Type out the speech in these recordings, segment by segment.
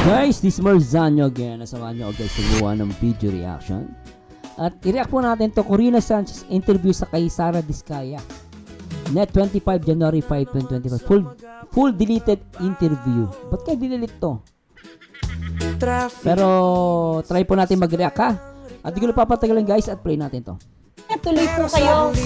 Guys, this is Marzano again. Nasamahan nyo guys sa gawa ng video reaction. At i-react po natin to Corina Sanchez interview sa kay Sara Diskaya. Net 25 January 5, 2025. Full deleted interview. Ba't kayo dinelete to? Pero try po natin mag-react ha. At di ko na papatagalin guys at play natin to. Tuloy po kayo.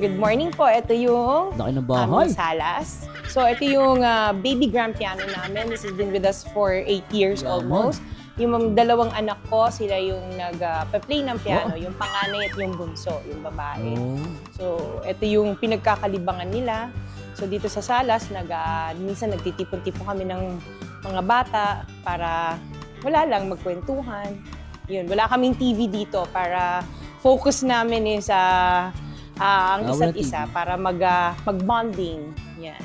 Good morning po. Ito yung Laki ng bahay. salas. So ito yung baby grand piano namin. This has been with us for 8 years almost. Yung dalawang anak ko, sila yung nag-play ng piano. Yung panganay at yung bunso, yung babae. So ito yung pinagkakalibangan nila. So dito sa salas, minsan nagtitipon-tipon kami ng mga bata para wala lang magkwentuhan. Yun, wala kaming TV dito para focus namin sa ang isa't isa para mag-bonding. Yan.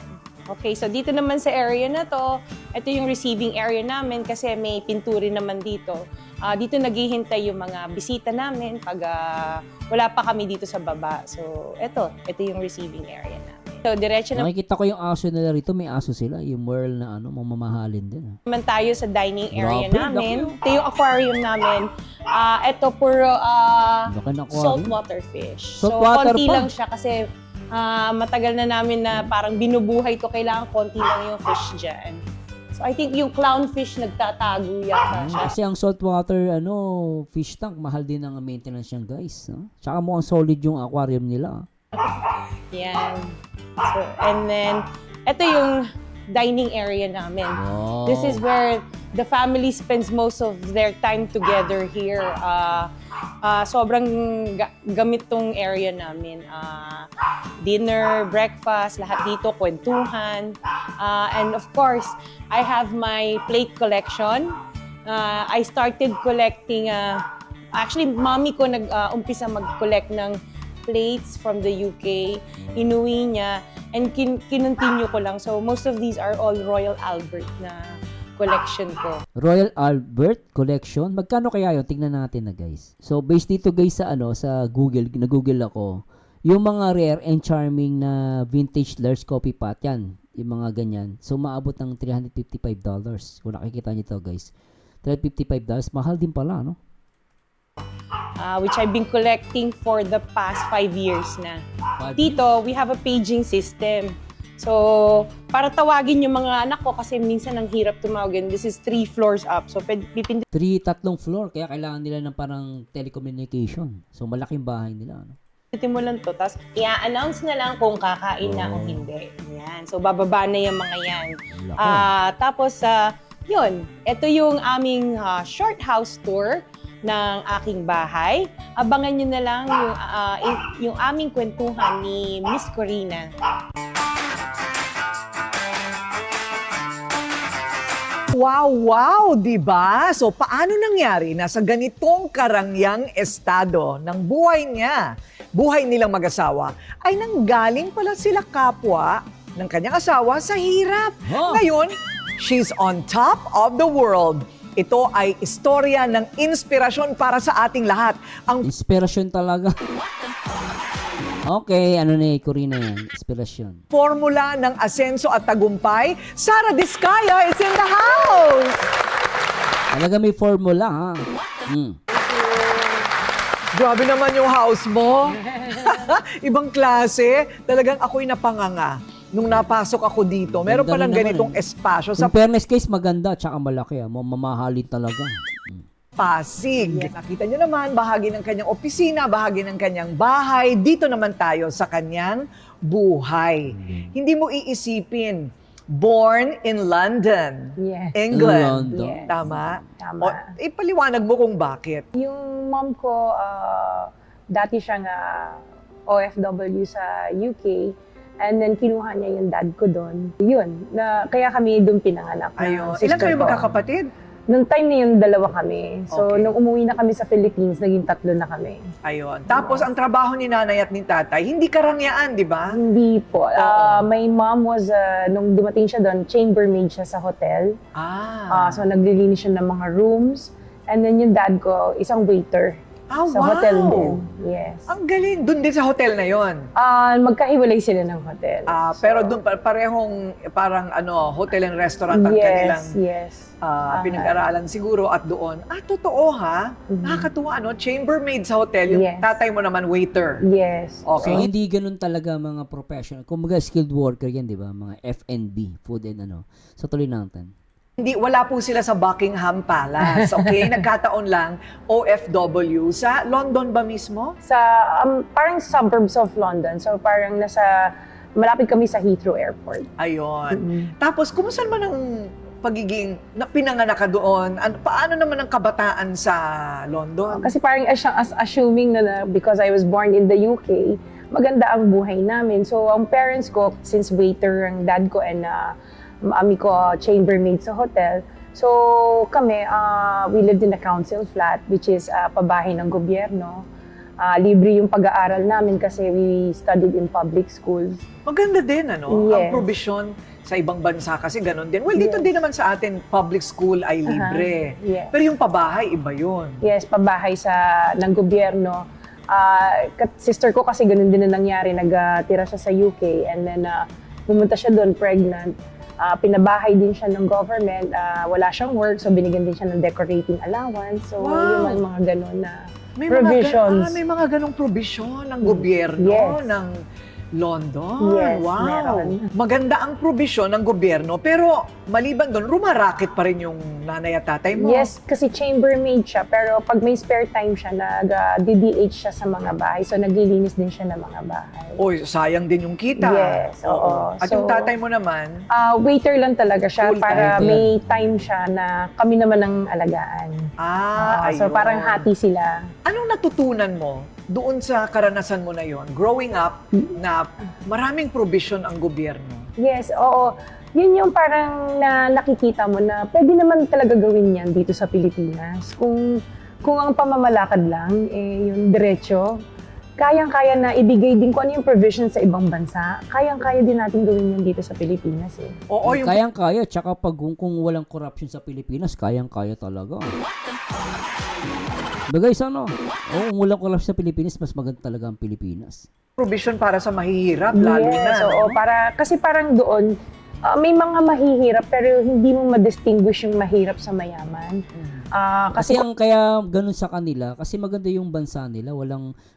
Okay, so dito naman sa area na to, ito yung receiving area namin kasi may pinturin naman dito. Dito naghihintay yung mga bisita namin pag wala pa kami dito sa baba. So ito yung receiving area namin. So diretso na Nakikita ko yung aso nila rito, may aso sila, yung Merle na mamamahalin din. naman tayo sa dining area namin. Ito yung aquarium namin. Ito puro saltwater fish. Saltwater konti pa? lang siya kasi matagal na namin na parang binubuhay to. Kailangan konti lang yung fish dyan. So I think yung clownfish nagtatago yata siya. Kasi ang saltwater fish tank, mahal din ang maintenance yan guys. Tsaka mukhang solid yung aquarium nila. Yan. So, and then, ito yung dining area namin. Wow. This is where the family spends most of their time together here. Sobrang gamit tong area namin. Dinner, breakfast, lahat dito, kwentuhan. And of course, I have my plate collection. I started collecting, actually, mommy ko nag-umpisa mag-collect ng plates from the UK, inuwi niya, and kinontinue ko lang. So most of these are all Royal Albert na collection ko. Royal Albert collection? Magkano kaya yun? Tingnan natin na guys. So based dito guys sa sa Google, nag-google ako, yung mga rare and charming na vintage Lars coffee pot yan, yung mga ganyan. So maabot ng $355. Kung nakikita niyo to guys. $355, mahal din pala, no? Which I've been collecting for the past 5 years na. Dito, we have a paging system. So, para tawagin yung mga anak ko kasi minsan ang hirap tumawagin. This is 3 floors up. So, pipindot. Tatlong floor, kaya kailangan nila ng parang telecommunication. So, malaking bahay nila, no? Mo lang to, tapos i-announce na lang kung kakain na o hindi. Yan. So, bababa na yung mga yan. Tapos, yun. Ito yung aming short house tour ng aking bahay. Abangan nyo na lang yung aming kwentuhan ni Miss Corina. Wow, di ba? So paano nangyari na sa ganitong karangyang estado ng buhay niya, buhay nilang mag-asawa, ay nanggaling pala sila kapwa ng kanyang asawa sa hirap. Ngayon, she's on top of the world. Ito ay istorya ng inspirasyon para sa ating lahat. Inspirasyon talaga. Okay, ano na Corina yan? Inspirasyon. Formula ng asenso at tagumpay, Sara Diskaya is in the house! Talaga may formula, ha? Grabe naman yung house mo. Ibang klase. Talagang ako'y napanganga. Nung napasok ako dito, meron palang ganitong espasyo sa fairness case, maganda tsaka malaki. Mamahalin talaga. Pasig. Nakita nyo naman, bahagi ng kanyang opisina, bahagi ng kanyang bahay. Dito naman tayo sa kanyang buhay. Hindi mo iisipin, born in London, England. Yes. Tama? Tama. Ipaliwanag mo kung bakit. Yung mom ko, dati siyang OFW sa UK. And then, kinuha niya yung dad ko doon. Yun, kaya kami doon pinanganak. Ayun. Ilan kayo magkakapatid? Nung time na yun, 2 kami. So, Okay. nung umuwi na kami sa Philippines, naging 3 na kami. Ayun. Tapos, ang trabaho ni nanay at ni tatay, hindi karangyaan, di ba? Hindi po. Oo. My mom was, nung dumating siya doon, chambermaid siya sa hotel. So, naglilinis siya ng mga rooms. And then yung dad ko, isang waiter. Sa wow! hotel din. Yes. Ang galing. Doon din sa hotel na yon. Magkahiwalay sila ng hotel. Pero doon parehong parang hotel and restaurant ang kanilang Yes. pinag-aralan siguro at doon. Totoo ha? Nakakatuwa, chambermaid sa hotel, yung Yes. tatay mo naman waiter. Yes. So, Okay. hindi ganun talaga mga professional. Kung mga skilled worker yan, di ba? Mga F&B, food and So, tuloy natin. Wala po sila sa Buckingham Palace, okay? Nagkataon lang, OFW. Sa London ba mismo? Sa parang suburbs of London. So parang malapit kami sa Heathrow Airport. Ayun. Tapos, kumusta naman ang pagiging, pinanganak ka doon? Paano naman ang kabataan sa London? Kasi parang assuming na because I was born in the UK, maganda ang buhay namin. So ang parents ko, since waiter ang dad ko and mami ko chambermaid sa hotel. So kami, we lived in a council flat which is pabahay ng gobyerno. Libre yung pag-aaral namin kasi we studied in public schools. Maganda din, Ang Yes. provision sa ibang bansa kasi ganun din. Well, dito din naman sa atin, public school ay libre. Yes. Pero yung pabahay, iba yun. Yes, pabahay ng gobyerno. Sister ko kasi ganun din na nangyari, nagtira siya sa UK and then pumunta siya doon pregnant. Pinabahay din siya ng government, wala siyang work, so binigyan din siya ng decorating allowance. So, Wow. yung mga ganun na May provisions. may mga ganong provision ng gobyerno, Yes. ng London. Yes, Wow. meron. Maganda ang provision ng gobyerno, pero maliban doon, rumaraket pa rin yung nanay at tatay mo. Yes, kasi chambermaid siya, pero pag may spare time siya, nag-DDH siya sa mga bahay. So, naglilinis din siya ng mga bahay. Oy, sayang din yung kita. Yes, oo. At So, yung tatay mo naman, Waiter lang talaga siya Full para time. may time siya na kami naman ang alagaan. So, ayun. parang hati sila. Anong natutunan mo doon sa karanasan mo na yon, growing up, na maraming provision ang gobyerno? Yes, oo. Yun yung parang nakikita mo na pwede naman talaga gawin yan dito sa Pilipinas. Kung ang pamamalakad lang, yung diretso, kayang-kaya na ibigay din kung ano yung provision sa ibang bansa. Kayang-kaya din natin gawin yan dito sa Pilipinas eh. Oo, yung Kayang-kaya, tsaka kung walang corruption sa Pilipinas, kayang-kaya talaga. Bagay sa kung walang corruption sa Pilipinas, mas maganda talaga ang Pilipinas. provision para sa mahihirap, lalo na. Yes, oo. Kasi parang doon, may mga mahihirap pero hindi mo ma-distinguish yung mahirap sa mayaman. Kasi ang kaya ganun sa kanila, kasi maganda yung bansa nila,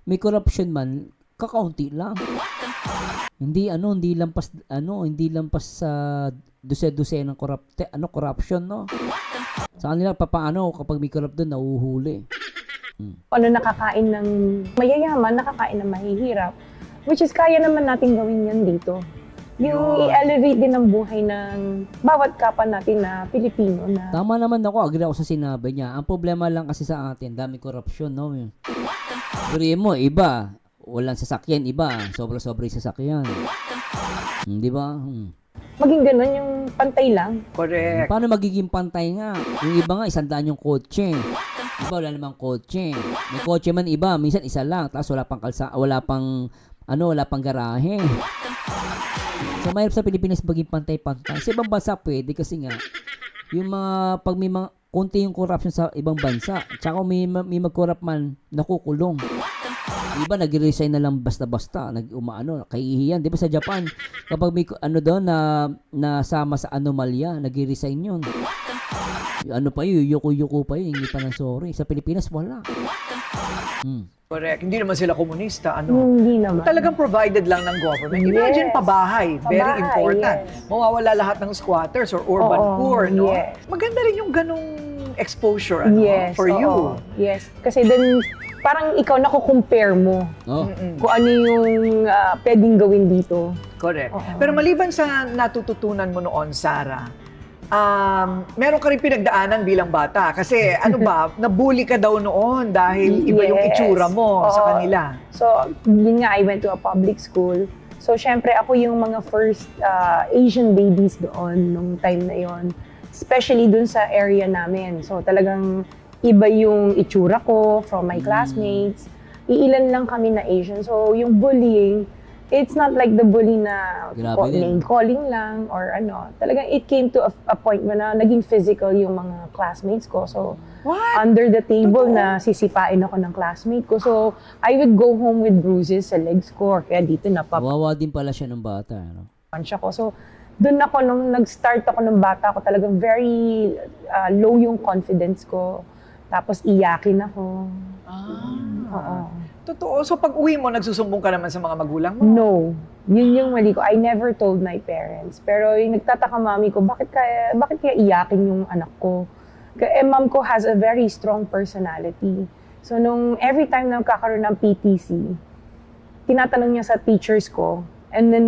may corruption man, kakaunti lang. Hindi lampas sa duse-duse ng corruption, no? Sa kanila papaano kapag may corrupt doon, nahuhuli. Ano nakakain ng mayayaman, nakakain ng mahihirap, which is kaya naman natin gawin yan dito. Yung i-elevate din ang buhay ng bawat kapwa natin na Pilipino na Tama naman ako, agree ako sa sinabi niya. Ang problema lang kasi sa atin, dami corruption, no? Pero mo, iba, walang sasakyan, iba, sobra-sobra yung sasakyan. Di ba? maging ganun yung pantay lang. Correct. Paano magiging pantay nga? Yung iba nga, 100 yung kotse. Iba, wala namang kotse. May kotse man iba, minsan isa lang, tapos wala pang garahe. So, mahirap sa Pilipinas maging pantay-pantay. Sa ibang bansa pwede kasi nga, pag may mga, konti yung corruption sa ibang bansa, tsaka may mag-corrupt man, nakukulong. Iba, nag-resign na lang basta-basta, kaihiyan. Di ba sa Japan, kapag may nasama sa anomalya, nag-resign yun. Yuko-yuko pa yun, hindi pa ng sorry. Sa Pilipinas, wala. Correct. Hindi naman sila komunista, Hindi naman. Talagang provided lang ng government. Imagine Yes. pabahay. Very Pabahay, important. yes. Mawawala lahat ng squatters or urban Oo, poor, no? yes. Maganda rin yung ganong exposure, Yes, for oo. you. Yes. Kasi then, parang ikaw nakukompare mo Oh. kung ano yung pwedeng gawin dito. Correct. Oo. Pero maliban sa natututunan mo noon, Sarah, meron ka rin pinagdaanan bilang bata. Kasi nabully ka daw noon dahil iba yung Yes. itsura mo sa Oo. kanila. So, yun nga, I went to a public school. So, syempre, ako yung mga first Asian babies doon nung time na yon, especially dun sa area namin. So, talagang iba yung itsura ko from my classmates. Iilan lang kami na Asian. So, yung bullying, it's not like the bully na Grabe din. name calling lang or ano. Talagang it came to a point na naging physical yung mga classmates ko. So, What? under the table Totoo? na sisipain ako ng classmate ko. So, I would go home with bruises sa legs ko or kaya dito Kawawa din pala siya ng bata. Ano? napapunch ako. So, doon ako, nung nag-start ako ng bata ako, talagang very low yung confidence ko. Tapos iyakin ako. Oo. Totoo. So pag uwi mo, nagsusumbong ka naman sa mga magulang mo? No. Yun yung mali ko. I never told my parents. Pero yung nagtataka mami ko, bakit kaya iyakin yung anak ko? Mom ko has a very strong personality. So nung every time na nagkakaroon ng PTC, tinatanong niya sa teachers ko, and then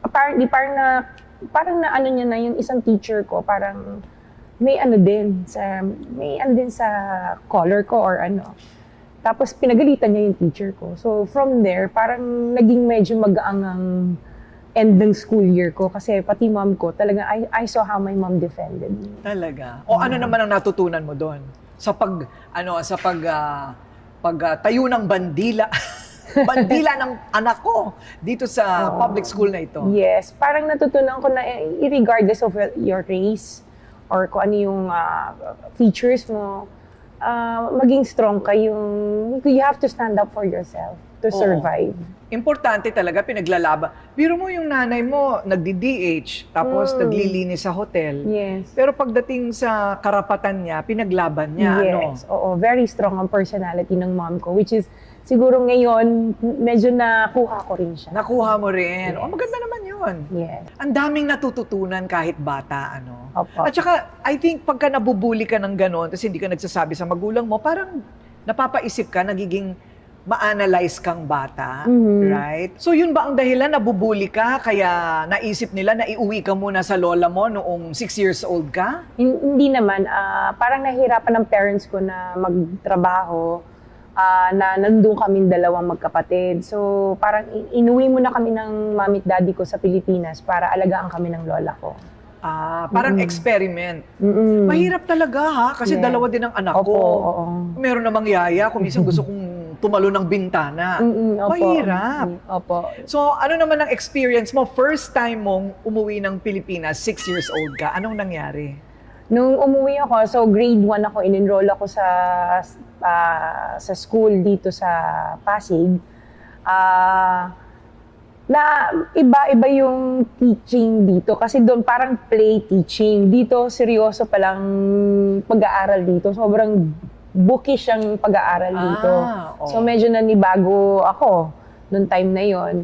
apparently parang na ano niya na yung isang teacher ko, parang may ano din sa color ko or ano. Tapos pinagalitan niya yung teacher ko. So from there, parang naging medyo mag-aangang end ng school year ko kasi pati mom ko, talaga I saw how my mom defended me. Talaga. O ano naman ang natutunan mo doon? Sa tayo ng bandila. Bandila ng anak ko dito sa public school na ito. Yes, parang natutunan ko na regardless of your race or kung ano yung features mo, maging strong ka you have to stand up for yourself to survive. Importante talaga pinaglalaban. Biro mo yung nanay mo, nagdi-DH, tapos naglilinis sa hotel. Yes. Pero pagdating sa karapatan niya, pinaglaban niya. Yes, oo. Very strong ang personality ng mom ko, which is siguro ngayon, medyo nakuha ko rin siya. Nakuha mo rin. Yes. Maganda naman yun. Yes. Ang daming natututunan kahit bata, Opo. At saka, I think pagka nabubuli ka ng gano'n, tapos hindi ka nagsasabi sa magulang mo, parang napapaisip ka, nagiging ma-analyze kang bata, right? So yun ba ang dahilan, nabubuli ka, kaya naisip nila na iuwi ka muna sa lola mo noong 6 years old ka? Hindi naman. Parang nahihirapan ng parents ko na magtrabaho, na nandun kaming dalawang magkapatid. So parang inuwi muna kami ng mami at daddy ko sa Pilipinas para alagaan kami ng lola ko. Parang experiment. Mahirap talaga ha, kasi Yeah. dalawa din ang anak ko. Oo. Meron namang yaya, kung minsan gusto kong tumalo ng bintana. Opo. Mahirap. Opo. So, ano naman ang experience mo? First time mong umuwi ng Pilipinas, 6 years old ka. Anong nangyari? Nung umuwi ako, so grade 1 ako, in-enroll ako sa school dito sa Pasig. Na iba-iba yung teaching dito kasi doon parang play teaching. Dito seryoso palang pag-aaral dito. Sobrang bookish ang pag-aaral dito. So medyo nanibago ako noong time na yon.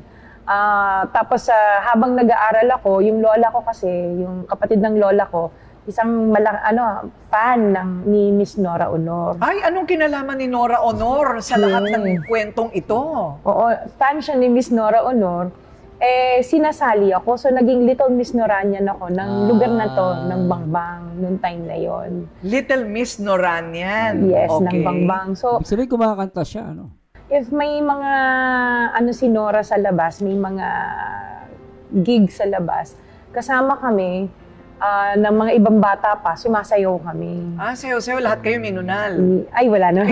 Tapos habang nag-aaral ako, yung lola ko kasi, yung kapatid ng lola ko, isang fan ni Miss Nora Honor. Ay, anong kinalaman ni Nora Honor sa lahat ng kwentong ito? Oo, fan siya ni Miss Nora Honor. Sinasali ako. So, naging Little Miss Noranian ako ng lugar na to, ng Bangbang, noong time na yon. Little Miss Noranian. Yes, Okay. ng Bangbang. So, Ibig sabihin kumakanta siya, ano? if may mga, si Nora sa labas, may mga gig sa labas, kasama kami, ng mga ibang bata pa, sumasayaw kami. Sayo-sayo, lahat kayo minunal. Ay, wala na.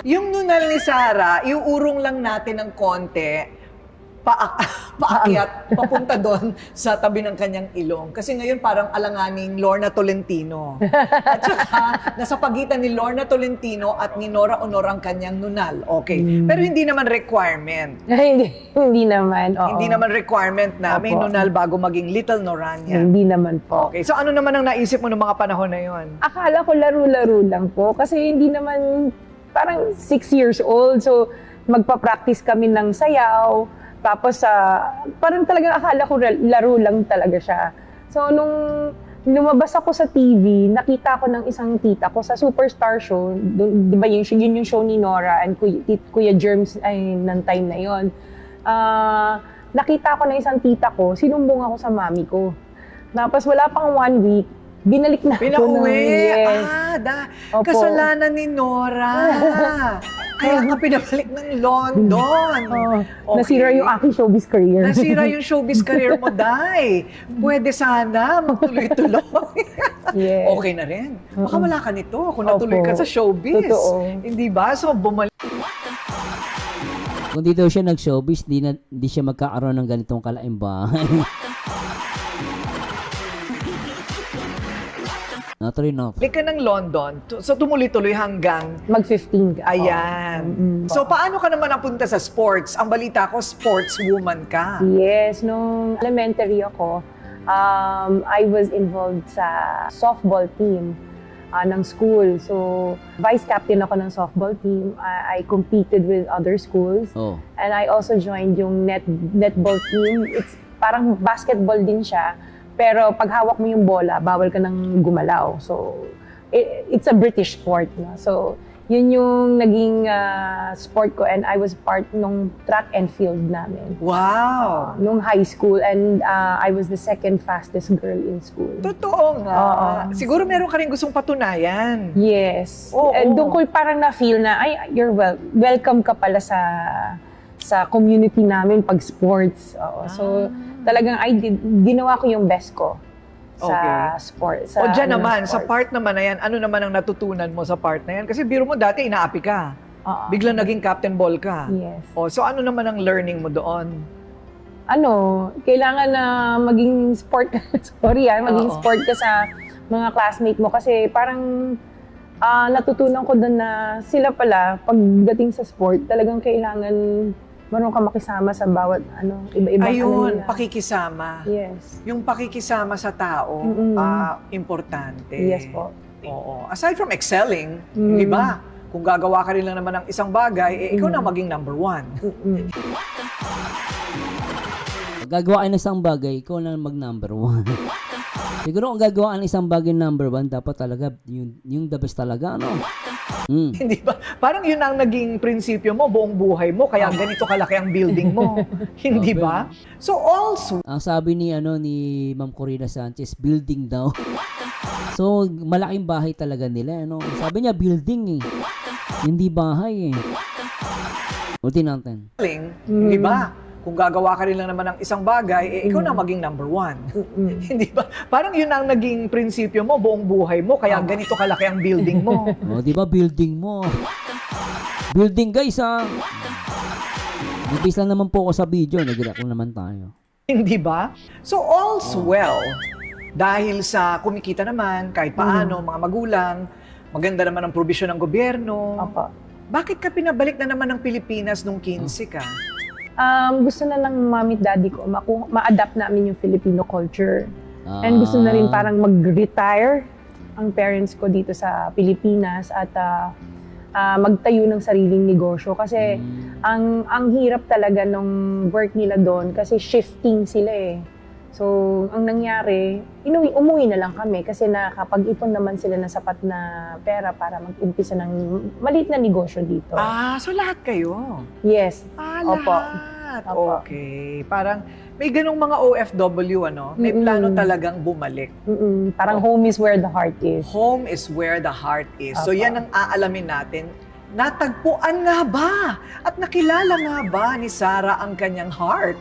Yung nunal ni Sarah, iuurong lang natin ng konti, paakyat, papunta doon sa tabi ng kanyang ilong. Kasi ngayon parang alanganing Lorna Tolentino. At saka, nasa pagitan ni Lorna Tolentino at ni Nora Honor ang kanyang nunal. Okay. Pero hindi naman requirement. hindi naman. Oo. Hindi naman requirement na may Opo. nunal bago maging Little Norania. Hindi naman po. Okay. So ano naman ang naisip mo noong mga panahon na yon? Akala ko laro-laro lang po kasi hindi naman parang 6 years old. So magpa-practice kami ng sayaw. Tapos parang talaga akala ko laro lang talaga siya. So nung lumabas ako sa TV, nakita ko ng isang tita ko sa Superstar Show. Di ba yun yung show ni Nora and Kuya Germs ay ng time na yon. Nakita ko ng isang tita ko, sinumbong ako sa mami ko. Tapos wala pang 1 week, binalik na ako. Pinauwi. Yes. Opo. Kasalanan ni Nora. Kaya ka pinabalik ng London. Okay. Nasira yung aking showbiz career. Nasira yung showbiz career mo, Day. Pwede sana magtuloy-tuloy. Yes. Okay na rin. Baka wala ka nito kung natuloy ka sa showbiz. Totoo. Hindi ba? So, bumalik. Kung di daw siya nag-showbiz, di siya magkakaroon ng ganitong kalaking bahay. Natuloy na. Balik ka ng London, so tumuloy-tuloy hanggang Mag-15 ka. ayan. So paano ka naman napunta sa sports? Ang balita ko, sportswoman ka. Yes, nung elementary ako, I was involved sa softball team ng school. So, vice captain ako ng softball team. I competed with other schools. Oh. And I also joined yung netball team. It's parang basketball din siya. Pero pag hawak mo yung bola, bawal ka nang gumalaw. So, it's a British sport. No? So, yun yung naging sport ko. And I was part nung track and field namin. Wow! Nung high school. And I was the second fastest girl in school. Totoo nga. Oo. Siguro meron ka rin gustong patunayan. Yes. Oo. And doon ko parang na-feel na, ay, you're welcome ka pala sa community namin pag sports. Oo. So, talagang ginawa ko yung best ko sa sports. O dyan naman, sa part naman na yan, ano naman ang natutunan mo sa part na yan? Kasi biro mo dati, inaapi ka. Oo. Biglang naging captain ball ka. Yes. O, so ano naman ang learning mo doon? Kailangan na maging sport ka. Maging Oo. sport ka sa mga classmate mo. Kasi parang natutunan ko doon na sila pala, pagdating sa sport, talagang kailangan marunong ka makisama sa bawat iba-iba Ayun, nila. pakikisama. Yes. Yung pakikisama sa tao, importante. Yes po. Oo. Aside from excelling, Mm. di ba? Kung gagawa ka rin lang naman ng isang bagay, ikaw na maging number one. Pag gagawa ka ng isang bagay, ikaw na mag-number 1. Siguro kung gagawa ka ng isang bagay number 1, dapat talaga yung the best talaga, ano? Hindi ba? Parang yun ang naging prinsipyo mo, buong buhay mo, kaya ganito kalaki ang building mo. Hindi ba? So also, Ang sabi ni Ma'am Corina Sanchez, building daw. So, malaking bahay talaga nila, ano? Sabi niya building eh. Hindi bahay eh. Ulitin natin. di ba? Kung gagawa ka rin lang naman ng isang bagay, ikaw na maging number one. Hindi ba? Parang yun ang naging prinsipyo mo, buong buhay mo, kaya ganito kalaki ang building mo. O, di ba building mo? Building guys, ha? Nagpis lang naman po ako sa video, nag-react naman tayo. Hindi ba? So all's well. Dahil sa kumikita naman, kahit paano, mga magulang, maganda naman ang probisyon ng gobyerno. Opo. Bakit ka pinabalik na naman ng Pilipinas nung 15 ka? Gusto na ng mommy at daddy ko, ma-adapt namin yung Filipino culture. And gusto na rin parang mag-retire ang parents ko dito sa Pilipinas at magtayo ng sariling negosyo. Kasi ang hirap talaga nung work nila doon kasi shifting sila eh. So, ang nangyari, umuwi na lang kami kasi nakapag-ipon naman sila ng sapat na pera para mag-umpisa ng maliit na negosyo dito. So lahat kayo? Yes. Opo. Lahat. Opo. Okay. Parang may ganong mga OFW, ano? May plano talagang bumalik. Parang home is where the heart is. Home is where the heart is. So Opo. yan ang aalamin natin. Natagpuan nga ba at nakilala nga ba ni Sarah ang kanyang heart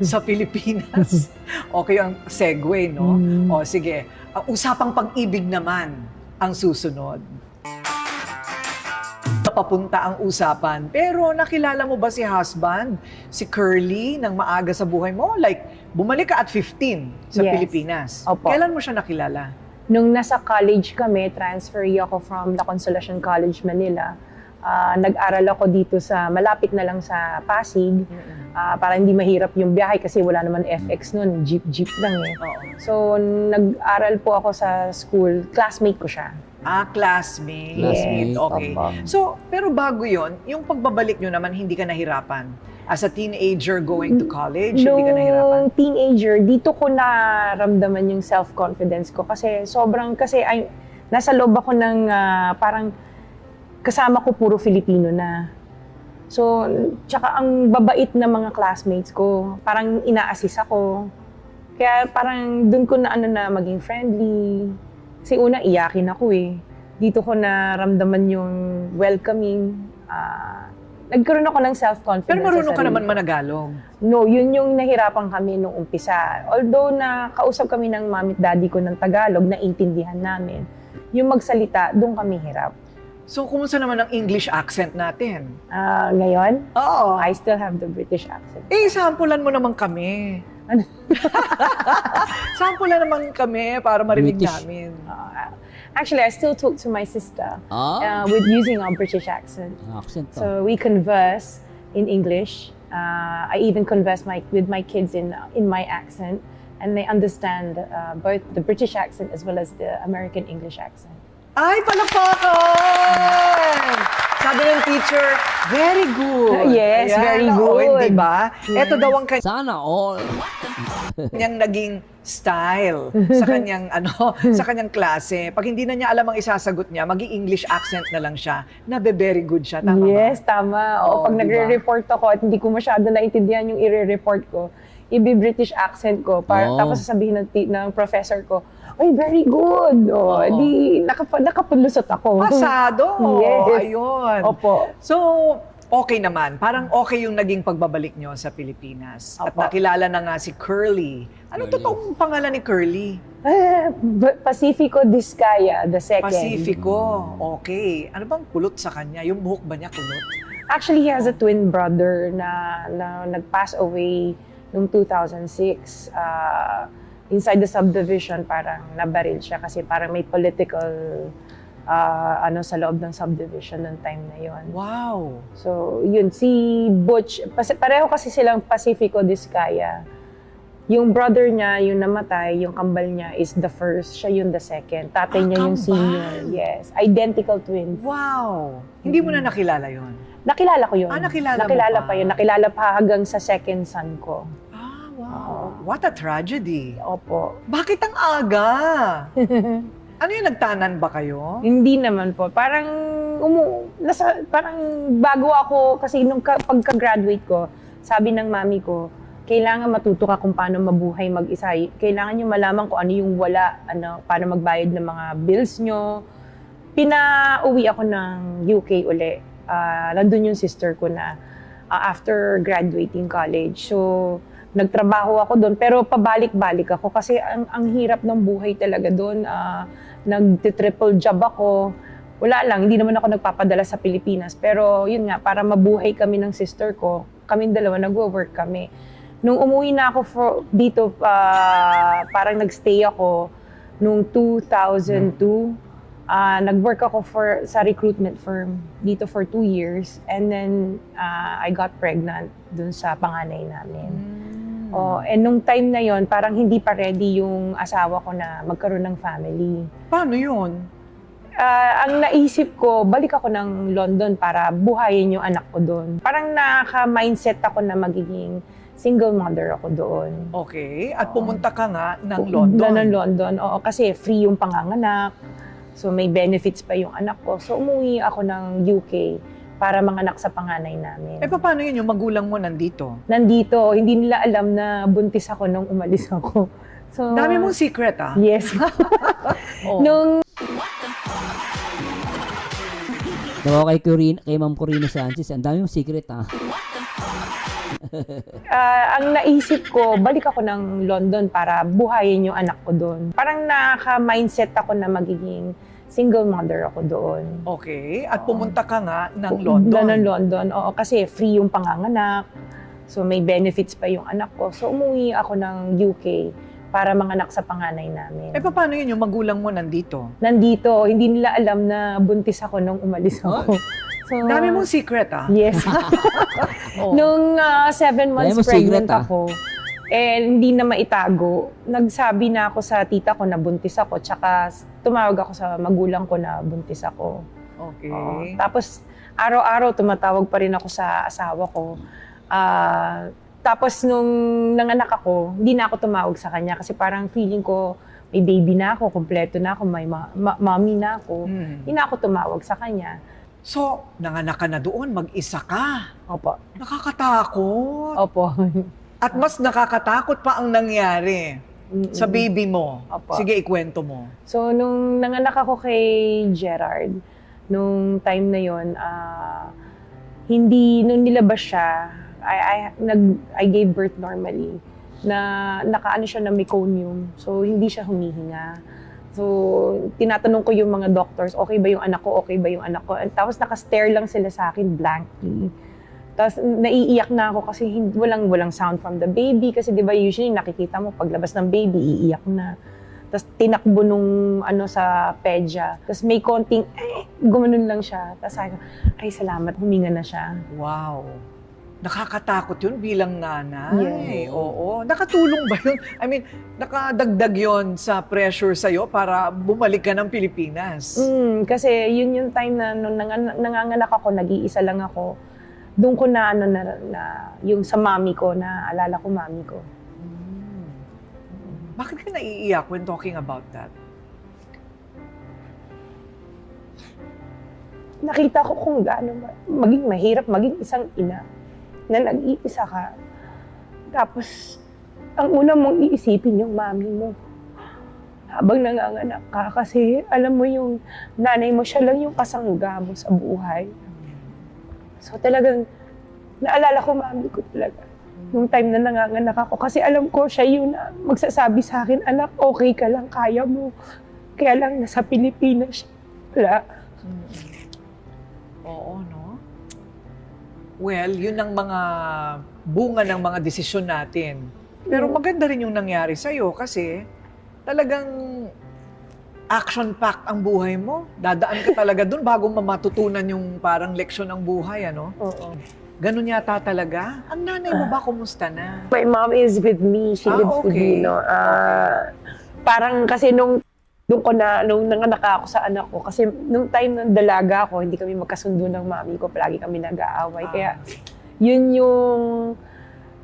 sa Pilipinas? Okay ang segue, no? O sige, ang usapang pag-ibig naman ang susunod. Papunta ang usapan. Pero nakilala mo ba si husband, si Curly, nang maaga sa buhay mo? Like, bumalik ka at 15 sa Yes. Pilipinas. Opo. Kailan mo siya nakilala? Nung nasa college kami, transferee ako from La Consolacion College, Manila. Nag-aral ako dito malapit na lang sa Pasig, para hindi mahirap yung biyahe kasi wala naman FX noon, jeep lang eh. Oo. So, nag-aral po ako sa school, classmate ko siya. Classmate. Classmate, Okay. opo. So, pero bago yon, yung pagbabalik nyo naman, hindi ka nahirapan? As a teenager going to college, hindi ka nahirapan? Nung teenager, dito ko naramdaman yung self-confidence ko kasi nasa loob ako ng parang kasama ko puro Filipino na. So, tsaka ang babait na mga classmates ko, parang ina-assist ako. Kaya parang dun ko na maging friendly. Kasi una, iyakin ako eh. Dito ko naramdaman yung welcoming. Nagkaroon ako ng self-confidence. Pero marunong sa ka sarili naman ko. managalog. No, yun yung nahirapan kami nung umpisa. Although nakausap kami ng mami at daddy ko ng Tagalog, naintindihan namin. Yung magsalita, doon kami hirap. So, kumusta naman ang English accent natin? Ngayon, Oo. I still have the British accent. Sampulan mo naman kami. Sampulan naman kami para marinig British. namin. Actually, I still talk to my sister Ah, with using a British accent. accent to. So we converse in English. I even converse with my kids in my accent, and they understand both the British accent as well as the American English accent. Ay, palakpakan! Sabi ng teacher, very good. Yes, very oo, good. Hindi ba? Ito daw ang Sana all. kanyang naging style sa kanyang sa kanyang klase. Pag hindi na niya alam ang isasagot niya, magi-English accent na lang siya. Very good siya. Tama Yes, ba? tama. Oo, O, pag diba? nagre-report ako at hindi ko masyado naintindihan yung i-report ko, i-British accent ko. Oo. Tapos sasabihin ng professor ko, "Ay, very good." O, Oo. di, nakapulusot ako. Pasado. Yes. Ayun. Opo. So, okay naman. Parang okay yung naging pagbabalik nyo sa Pilipinas. At Opo. nakilala na nga si Curly. Ano Curly. totoong pangalan ni Curly? Pacifico Discaya, the second. Pacifico. Okay. Ano bang kulot sa kanya? Yung buhok ba niya kulot? Actually, he has a twin brother na nag-pass away noong 2006. Inside the subdivision, parang nabaril siya kasi parang may political sa loob ng subdivision noong time na yon. Wow. So, yun, si Butch, pareho kasi silang Pacifico Discaya. Yung brother niya, yung namatay, yung kambal niya is the first, siya yung the second. Tatay niya yung kambal. senior. Yes, identical twins. Wow. Hindi mo na nakilala yon. Nakilala ko yun. Nakilala mo Nakilala pa. pa yun. Nakilala pa hanggang sa second son ko. Wow. What a tragedy. Opo. Bakit ang aga? Ano yung nagtanan ba kayo? Hindi naman po. Parang, parang bago ako, kasi nung pagka-graduate ko, sabi ng mami ko, kailangan matuto ka kung paano mabuhay mag-isa. Kailangan nyo malaman kung ano yung wala, paano magbayad ng mga bills nyo. Pinauwi ako ng UK uli. Nandun yung sister ko na after graduating college. So, nagtrabaho ako doon, pero pabalik-balik ako kasi ang hirap ng buhay talaga doon. Nag-triple job ako. Wala lang, hindi naman ako nagpapadala sa Pilipinas. Pero yun nga, para mabuhay kami ng sister ko, kaming dalawa, nagwo-work kami. Nung umuwi na ako dito, parang nagstay ako nung 2002. Nag-work ako sa recruitment firm dito for 2 years. And then, I got pregnant dun sa panganay namin. And nung time na yon, parang hindi pa ready yung asawa ko na magkaroon ng family. Paano yun? Ang naisip ko, balik ako ng London para buhayin yung anak ko doon. Parang naka-mindset ako na magiging single mother ako doon. Okay. At pumunta ka nga ng London. Ng London, oo. Kasi free yung panganganak. So may benefits pa yung anak ko. So umuwi ako ng UK para manganak sa panganay namin. Paano yun yung magulang mo nandito? Nandito, hindi nila alam na buntis ako nung umalis ako. So, Dami mong secret, Yes. Oh. Nung Kay Ma'am Corina Sanchez, ang dami mong secret ang naisip ko, balik ako ng London para buhayin yung anak ko doon. Parang naka-mindset ako na magiging single mother ako doon. Okay. At pumunta ka nga ng London. Ng London, oo. Kasi free yung panganganak. So may benefits pa yung anak ko. So umuwi ako ng UK para manganak sa panganay namin. Paano yun yung magulang mo nandito? Nandito, hindi nila alam na buntis ako nung umalis ako. So, Dami mong secret, Yes. Oh. Nung 7 months Dami mo pregnant secret, ako, hindi na maitago. Nagsabi na ako sa tita ko na buntis ako, tsaka tumawag ako sa magulang ko na buntis ako. Okay. Oo. Tapos, araw-araw tumatawag pa rin ako sa asawa ko. Tapos, nung nanganak ako, hindi na ako tumawag sa kanya kasi parang feeling ko, may baby na ako, kompleto na ako, may mommy na ako. Hindi na ako tumawag sa kanya. So, nanganak ka na doon, mag-isa ka. Opo. Nakakatakot. Opo. At mas nakakatakot pa ang nangyari sa baby mo. Opo. Sige, ikwento mo. So, nung nanganak ako kay Gerard, nung time na yon, nung nilabas siya, I gave birth normally. Nakaano siya na meconium. So, hindi siya humihinga. So, tinatanong ko yung mga doctors, okay ba yung anak ko, okay ba yung anak ko. And tapos naka-stare lang sila sa akin blankly. Tapos naiiyak na ako kasi walang sound from the baby. Kasi di ba usually nakikita mo paglabas ng baby, iiyak na. Tapos tinakbo nung sa pedya. Tapos may konting, gumanon lang siya. Tapos sabi ko, ay salamat, huminga na siya. Wow. Nakakatakot yun bilang nanay. Yes. Oo. Nakatulong ba yun? I mean, nakadagdag yun sa pressure sa'yo para bumalik ka ng Pilipinas. Kasi yun yung time na nung nanganganak ako, nag-iisa lang ako. Doon ko na yung sa mami ko, na alala ko mami ko. Bakit ka naiiyak when talking about that? Nakita ko kung gaano maging mahirap maging isang ina na nag-iisa ka. Tapos, ang una mong iisipin yung mami mo habang nanganganak ka. Kasi alam mo yung nanay mo, siya lang yung kasangga mo sa buhay. So talagang, naalala ko mami ko talaga. Nung time na nanganganak ako. Kasi alam ko siya yung magsasabi sa akin, anak, okay ka lang, kaya mo. Kaya lang nasa Pilipinas siya. Wala. Oo, no? Well, yun ang mga bunga ng mga desisyon natin. Pero maganda rin yung nangyari sa'yo kasi talagang action-packed ang buhay mo. Dadaan ka talaga dun bago matutunan yung parang leksyon ng buhay, ano? Oo. Ganun yata talaga. Ang nanay mo ba, kumusta na? My mom is with me. She lives with okay. me, no? Parang kasi nung nanganak ako sa anak ko, kasi nung time ng dalaga ako, hindi kami magkasundo ng mami ko, palagi kami nag-aaway. Kaya yun yung,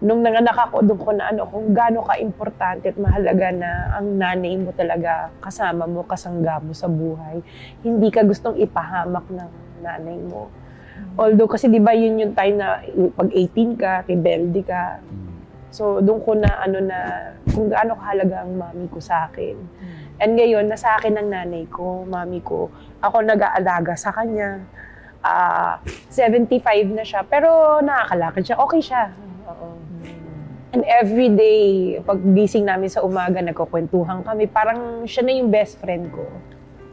nung nanganak ako, doon ko na kung gaano ka-importante at mahalaga na ang nanay mo talaga kasama mo, kasangga mo sa buhay. Hindi ka gustong ipahamak ng nanay mo. Although kasi di ba yun yung time na pag 18 ka, rebelde ka. So doon ko na kung gaano kahalaga ang mami ko sa akin. And ngayon, nasa akin ang nanay ko, mami ko. Ako nag-aalaga sa kanya. 75 na siya, pero nakakalakad siya. Okay siya. Oo. And every day, pag gising namin sa umaga, nagkukwentuhan kami. Parang siya na yung best friend ko.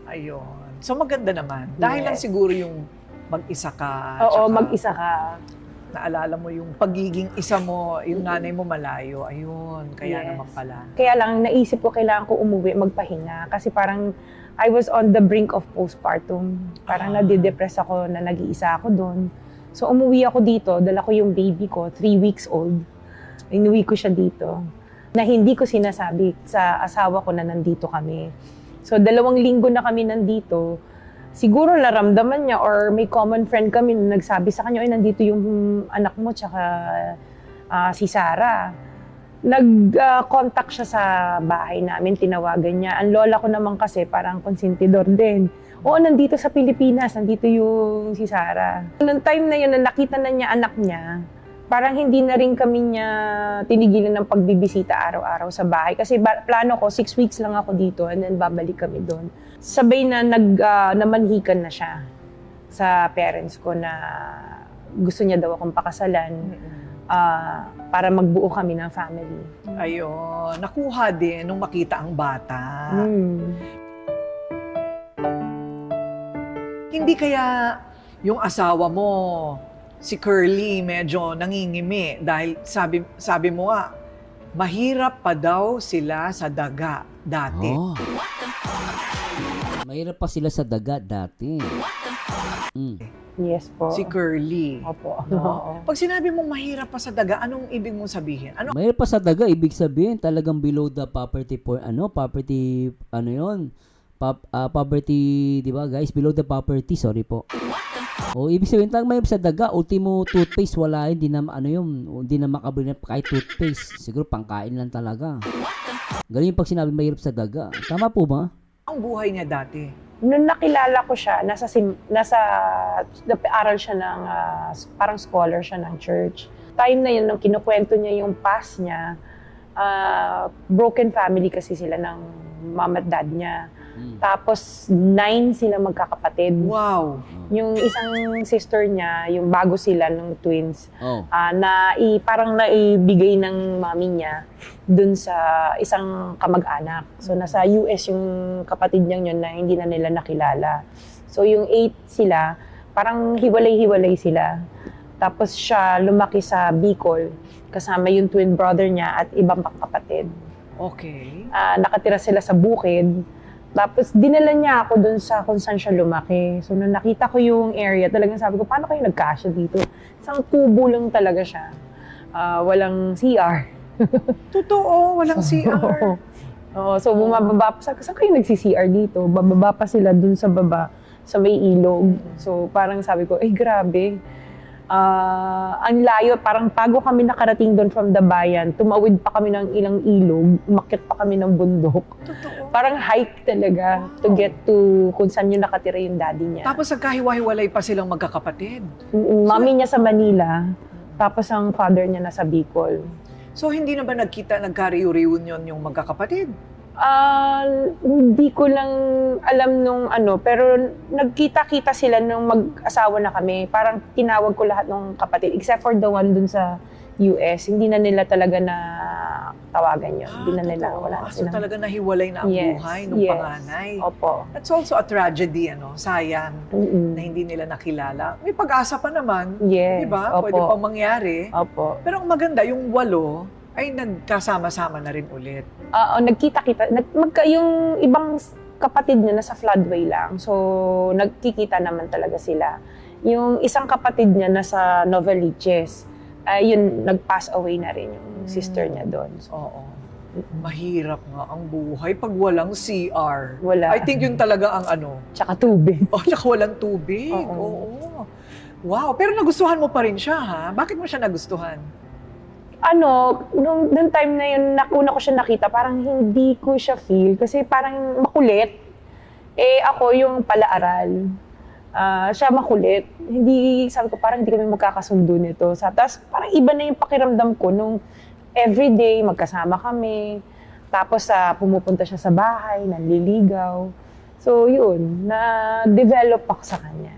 Ayun. So maganda naman. Dahil lang siguro yung mag-isa ka. Oo, tsaka mag-isa ka. naalala mo yung pagiging isa mo, yung nanay mo malayo. Ayun, kaya Yes. naman pala. Kaya lang, naisip ko kailangan ko umuwi, magpahinga. Kasi parang I was on the brink of postpartum. Parang nadidepress ako na nag-iisa ako doon. So umuwi ako dito, dala ko yung baby ko, 3 weeks old. Inuwi ko siya dito. Na hindi ko sinasabi sa asawa ko na nandito kami. So 2 linggo na kami nandito. Siguro naramdaman niya or may common friend kami na nagsabi sa kanya, ay nandito yung anak mo tsaka si Sarah. Nag-contact siya sa bahay namin, tinawagan niya. Ang lola ko naman kasi parang konsentidor din. Oo, nandito sa Pilipinas, nandito yung si Sarah. Noong time na yun, na nakita na niya anak niya, parang hindi na rin kami niya tinigilan ng pagbibisita araw-araw sa bahay. Kasi plano ko, 6 weeks lang ako dito and then babalik kami doon. Sabay na namanhikan na siya sa parents ko na gusto niya daw akong pakasalan para magbuo kami ng family. Ayun, nakuha din nung makita ang bata. Hindi kaya yung asawa mo, si Curly, medyo nangingimi dahil sabi mo mahirap pa daw sila sa daga dati. Oh. Mahirap pa sila sa daga dati. Yes po. Si Curly. Opo. No? Pag sinabi mong mahirap pa sa daga, anong ibig mong sabihin? Ano? Mahirap pa sa daga, ibig sabihin talagang below the poverty poverty, di ba guys? Below the poverty, sorry po. O ibig sabihin talagang mahirap sa daga, ultimo toothpaste wala, hindi na hindi na makabili na kahit toothpaste. Siguro pangkain lang talaga. Ganun yung pag sinabi mahirap sa daga. Tama po ba? Ang buhay niya dati. Nung nakilala ko siya, aral siya ng, parang scholar siya ng church. Time na yun, nung kinukwento niya yung past niya, broken family kasi sila ng mom at dad niya. Tapos 9 sila magkakapatid. Wow. Yung isang sister niya, yung bago sila ng twins, Oh. parang naibigay ng mami niya dun sa isang kamag-anak. So nasa US yung kapatid niya yun na hindi na nila nakilala. So yung 8 sila, parang hiwalay-hiwalay sila. Tapos siya lumaki sa Bicol, kasama yung twin brother niya at ibang pang kapatid. Okay. Nakatira sila sa bukid. Tapos dinala niya ako dun sa kung saan siya lumaki. So nung nakita ko yung area, talagang sabi ko, paano kayo nagkasya dito? Isang kubo lang talaga siya. Walang CR. Totoo, walang CR. Oo, so bumababa pa. Saan kayo nagsi-CR dito? Bababa pa sila dun sa baba, sa may ilog. So parang sabi ko, grabe. Ang layo, parang bago kami nakarating doon from the bayan, tumawid pa kami ng ilang ilog, umakyat pa kami ng bundok. Totoo. Parang hike talaga to get to kung saan yung nakatira yung daddy niya. Tapos nagkahiwa-hiwalay pa silang magkakapatid. Mami niya sa Manila, tapos ang father niya nasa Bicol. So hindi na ba nagka-reunion yung magkakapatid? Hindi ko lang alam nung pero nagkita-kita sila nung mag-asawa na kami. Parang tinawag ko lahat ng kapatid, except for the one dun sa US. Hindi na nila talaga na tawagan yun. Hindi na nila, wala na So silang. talaga nahiwalay na ang buhay ng panganay. Opo. That's also a tragedy, Sayang na hindi nila nakilala. May pag-asa pa naman, Yes. di ba? Opo. Pwede pa mangyari. Opo. Pero ang maganda, yung 8 ay nagkasama-sama na rin ulit. Nagkita-kita. Yung ibang kapatid niya nasa floodway lang. So, nagkikita naman talaga sila. Yung isang kapatid niya nasa Novaliches, yun, nag-pass away na rin yung sister niya doon. So, Oo. Mahirap nga ang buhay pag walang CR. Wala. I think yun talaga ang Tsaka tubig. tsaka walang tubig. Oo. Wow, pero nagustuhan mo pa rin siya, ha? Bakit mo siya nagustuhan? Nung time na yun, una ko siya nakita, parang hindi ko siya feel kasi parang makulit. Ako yung palaaral. Siya makulit. Sabi ko, parang hindi kami magkakasundo nito. Tapos parang iba na yung pakiramdam ko nung everyday magkasama kami. Tapos pumupunta siya sa bahay, nanliligaw. So yun, na-develop ako sa kanya.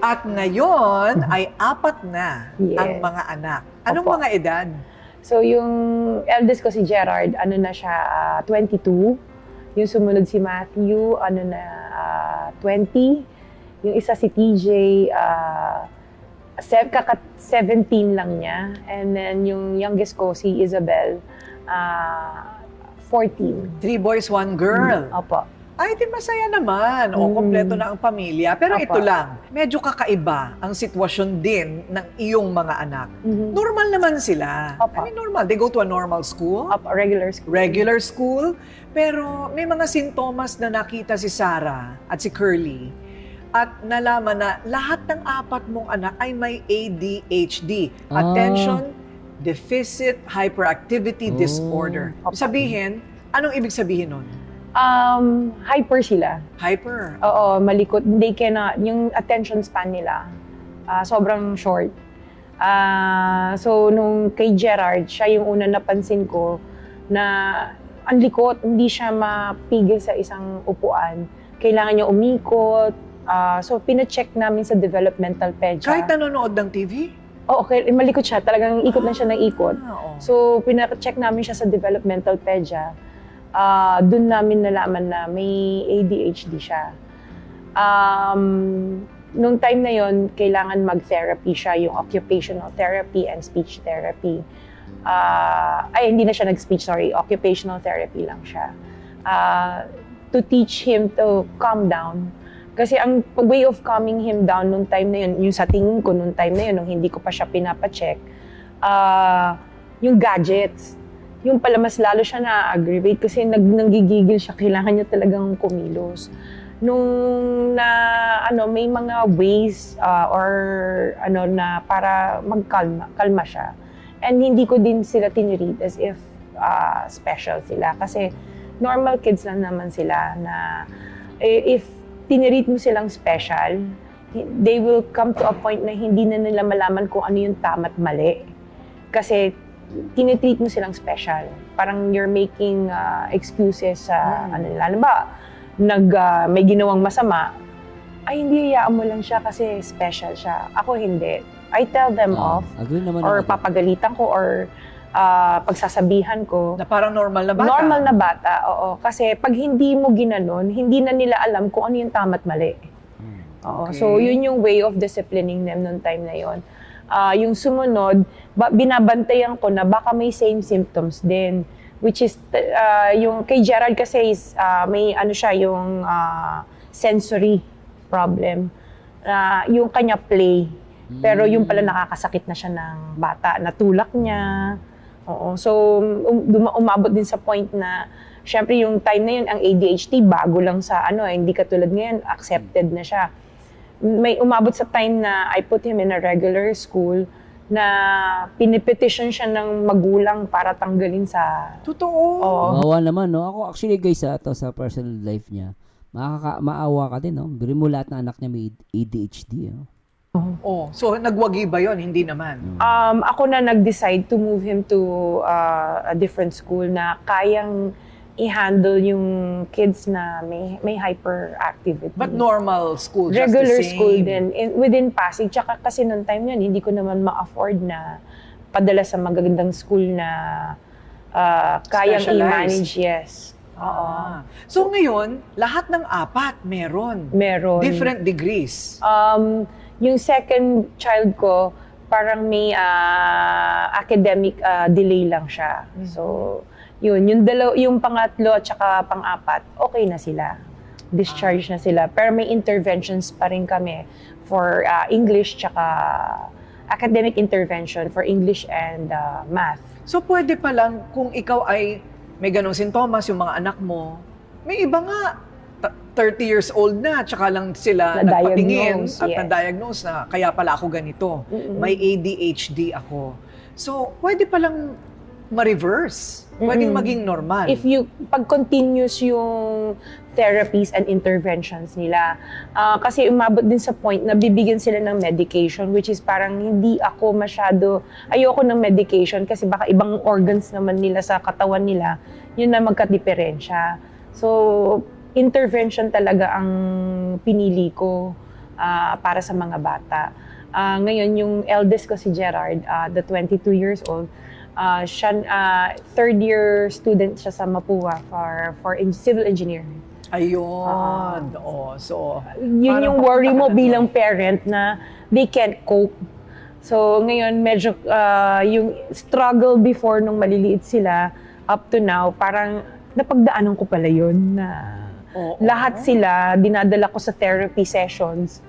At ngayon ay 4 na Yes. ang mga anak. Anong Opo. mga edad? So yung eldest ko si Gerard, 22. Yung sumunod si Matthew, 20. Yung isa si TJ, 17 lang niya. And then yung youngest ko, si Isabel, 14. 3 boys, 1 girl. Opo. Ay, di masaya naman. O, kompleto na ang pamilya. Pero Opo. ito lang, medyo kakaiba ang sitwasyon din ng iyong mga anak. Normal naman sila. Opo. I mean, normal. They go to a normal school, Opo, regular school. regular school, pero may mga sintomas na nakita si Sarah at si Curly. At nalaman na lahat ng 4 mong anak ay may ADHD. Attention Deficit Hyperactivity Disorder. Opo. Sabihin, anong ibig sabihin nun? Hyper sila. Hyper. Oo, malikot. They cannot, yung attention span nila, sobrang short. So, nung kay Gerard, siya yung una napansin ko na ang likot, hindi siya mapigil sa isang upuan. Kailangan niya umikot. So, pina-check namin sa developmental pedya. Kahit nanonood ng TV? Oo, okay, malikot siya. Talagang ikot lang siya ng ikot. Oo. So, pina-check namin siya sa developmental pedya. Doon namin nalaman na may ADHD siya. Nung time na yon, kailangan mag-therapy siya, yung occupational therapy and speech therapy. Hindi na siya nag-speech, sorry. Occupational therapy lang siya. To teach him to calm down. Kasi ang way of calming him down nung time na yun, yung sa tingin ko nung time na yun, nung hindi ko pa siya pinapacheck, yung gadgets. Yung pala mas lalo siya na-aggravate kasi nanggigigil siya, kailangan niya talagang kumilos. Nung may mga ways na para kalma siya. And hindi ko din sila tinreat as if special sila kasi normal kids lang naman sila na if tinreat mo silang special, they will come to a point na hindi na nila malaman kung ano yung tama at mali. Kasi tinitreat mo silang special. Parang you're making excuses sa ano nila. Ano ba, may ginawang masama, ay hindi, hayaan mo lang siya kasi special siya. Ako hindi. I tell them off, Agree naman or ako. papagalitan ko, or pagsasabihan ko. Na parang normal na bata. Normal na bata, oo. Kasi pag hindi mo ginanon, hindi na nila alam kung ano yung tama at mali. Oo. Okay. So, yun yung way of disciplining them noong time na yun. Yung sumunod, binabantayan ko na baka may same symptoms din. Which is, yung kay Gerald kasi is, may ano siya, yung sensory problem. Yung kanya play. Pero yung pala nakakasakit na siya ng bata. Natulak niya. Oo. So, umabot din sa point na, syempre yung time na yun, ang ADHD, bago lang sa hindi katulad ngayon, accepted na siya. May umabot sa time na I put him in a regular school na pinipetition siya ng magulang para tanggalin sa... Totoo. Oo. Maawa naman, no? Ako actually guys, sa personal life niya, maawa ka din, no? Biri mo lahat ng anak niya may ADHD, no? Oh, so nagwagi ba yon? Hindi naman. Ako na nag-decide to move him to a different school na kayang i-handle yung kids na may hyperactivity. But normal school, just Regular the same. school din, within Pasig. Tsaka kasi noong time yun, hindi ko naman ma-afford na padala sa magagandang school na kayang Specialized. i-manage, yes. Oo. So ngayon, lahat ng apat meron. Meron. Different degrees. Yung second child ko, parang may academic delay lang siya. So, yung pangatlo at saka pang-apat, okay na sila. Discharge na sila. Pero may interventions pa rin kami for English tsaka academic intervention for English and math. So pwede pa lang kung ikaw ay may ganong sintomas, yung mga anak mo, may iba nga, 30 years old na, tsaka lang sila nagpatingin Na-diagnose, at yes. na-diagnose na kaya pala ako ganito. May ADHD ako. So, pwede palang ma-reverse. Pwedeng maging normal. Pag continuous yung therapies and interventions nila, kasi umabot din sa point na bibigyan sila ng medication, which is parang hindi ako ayoko ng medication kasi baka ibang organs naman nila sa katawan nila, yun na magka-diferensya. So, intervention talaga ang pinili ko para sa mga bata. Ngayon, yung eldest ko si Gerard, the 22 years old, third year student siya sa Mapua for civil engineering. Ayun. So, Yun parang yung worry mo papunta ka na bilang doon. parent na they can't cope. So ngayon medyo yung struggle before nung maliliit sila up to now, parang napagdaanan ko pala yun na Oo. lahat sila dinadala ko sa therapy sessions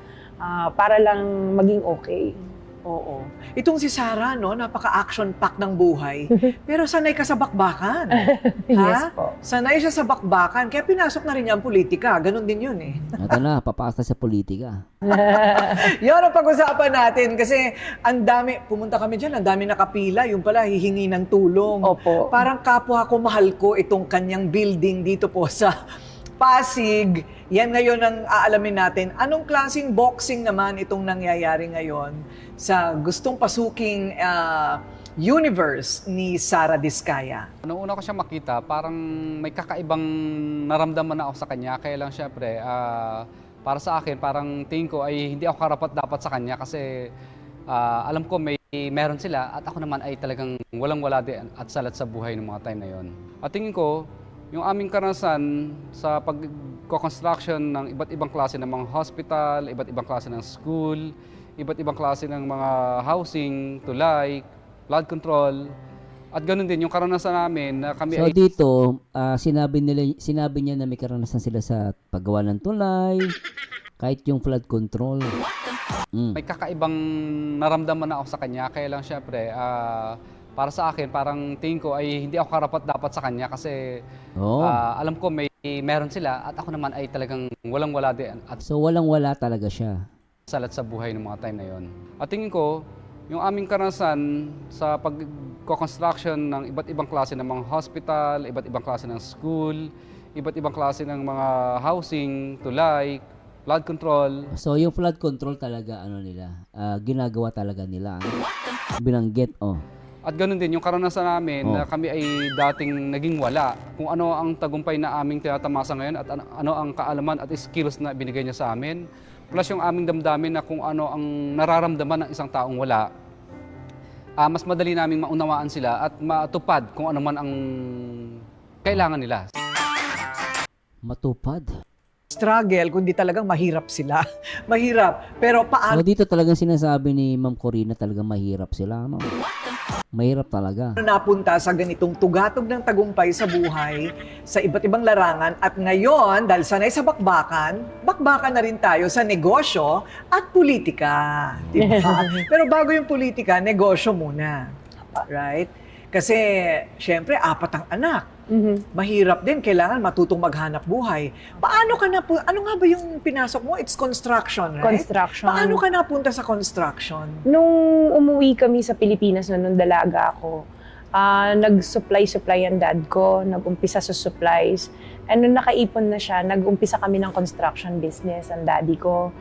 para lang maging okay. Oo. Itong si Sarah, no, napaka-action pack ng buhay. Pero sanay ka sa bakbakan. Yes Ha? po. Sanay siya sa bakbakan. Kaya pinasok na rin niya ang politika. Ganon din yun eh. Ito na, papasa sa politika. Yan ang pag-usapan natin. Kasi ang dami, pumunta kami dyan, ang dami nakapila. Yung pala, hihingi ng tulong. Opo. Parang kapwa ko, mahal ko itong kanyang building dito po sa Pasig. Yan ngayon ang aalamin natin. Anong klaseng boxing naman itong nangyayari ngayon sa gustong pasuking universe ni Sara Diskaya? Nung una ko siya makita, parang may kakaibang naramdaman na ako sa kanya. Kaya lang syempre, para sa akin, parang tingin ko ay hindi ako karapat-dapat sa kanya kasi alam ko meron sila at ako naman ay talagang walang-wala din at salat sa buhay ng mga time na yon. At tingin ko, yung aming karanasan sa pag-construction ng iba't ibang klase ng mga hospital, iba't ibang klase ng school, iba't ibang klase ng mga housing, tulay, flood control, at ganoon din yung karanasan namin na kami So ay dito, sinabi niya na may karanasan sila sa paggawa ng tulay, kahit yung flood control. may kakaibang naramdaman na ako sa kanya. Kaya lang syempre, para sa akin, parang tingin ko ay hindi ako karapat-dapat sa kanya kasi Oo. alam ko meron sila at ako naman ay talagang walang-wala din at So walang-wala talaga siya. salat sa buhay ng mga time na yon. At tingin ko, yung aming karanasan sa pag-construction ng iba't ibang klase ng mga hospital, iba't ibang klase ng school, iba't ibang klase ng mga housing, tulay, flood control, So yung flood control talaga ginagawa talaga nila. Binanggit At ganoon din yung karanasan namin Oh. na kami ay dating naging wala. Kung ano ang tagumpay na aming tinatamasa ngayon at ano ang kaalaman at skills na binigay niya sa amin. Plus yung aming damdamin na kung ano ang nararamdaman ng isang taong wala. Mas madali naming maunawaan sila at matupad kung ano man ang kailangan nila. Matupad. Struggle, kundi talagang mahirap sila. Mahirap. Pero paano So dito talagang sinasabi ni Ma'am Corina talagang mahirap sila. Ano? Mahirap talaga. napunta sa ganitong tugatog ng tagumpay sa buhay, sa iba't ibang larangan, at ngayon, dahil sanay sa bakbakan na rin tayo sa negosyo at politika. Diba? Pero bago yung politika, negosyo muna. Right? Kasi, syempre, 4 ang anak. Mahirap din, kailangan matutong maghanap buhay. Paano ka ano nga ba yung pinasok mo? It's construction, right? Construction. Paano ka napunta sa construction? Nung umuwi kami sa Pilipinas nung dalaga ako, nag-supply ang dad ko, nag-umpisa sa supplies. And nung nakaipon na siya, nag-umpisa kami ng construction business, ang daddy ko.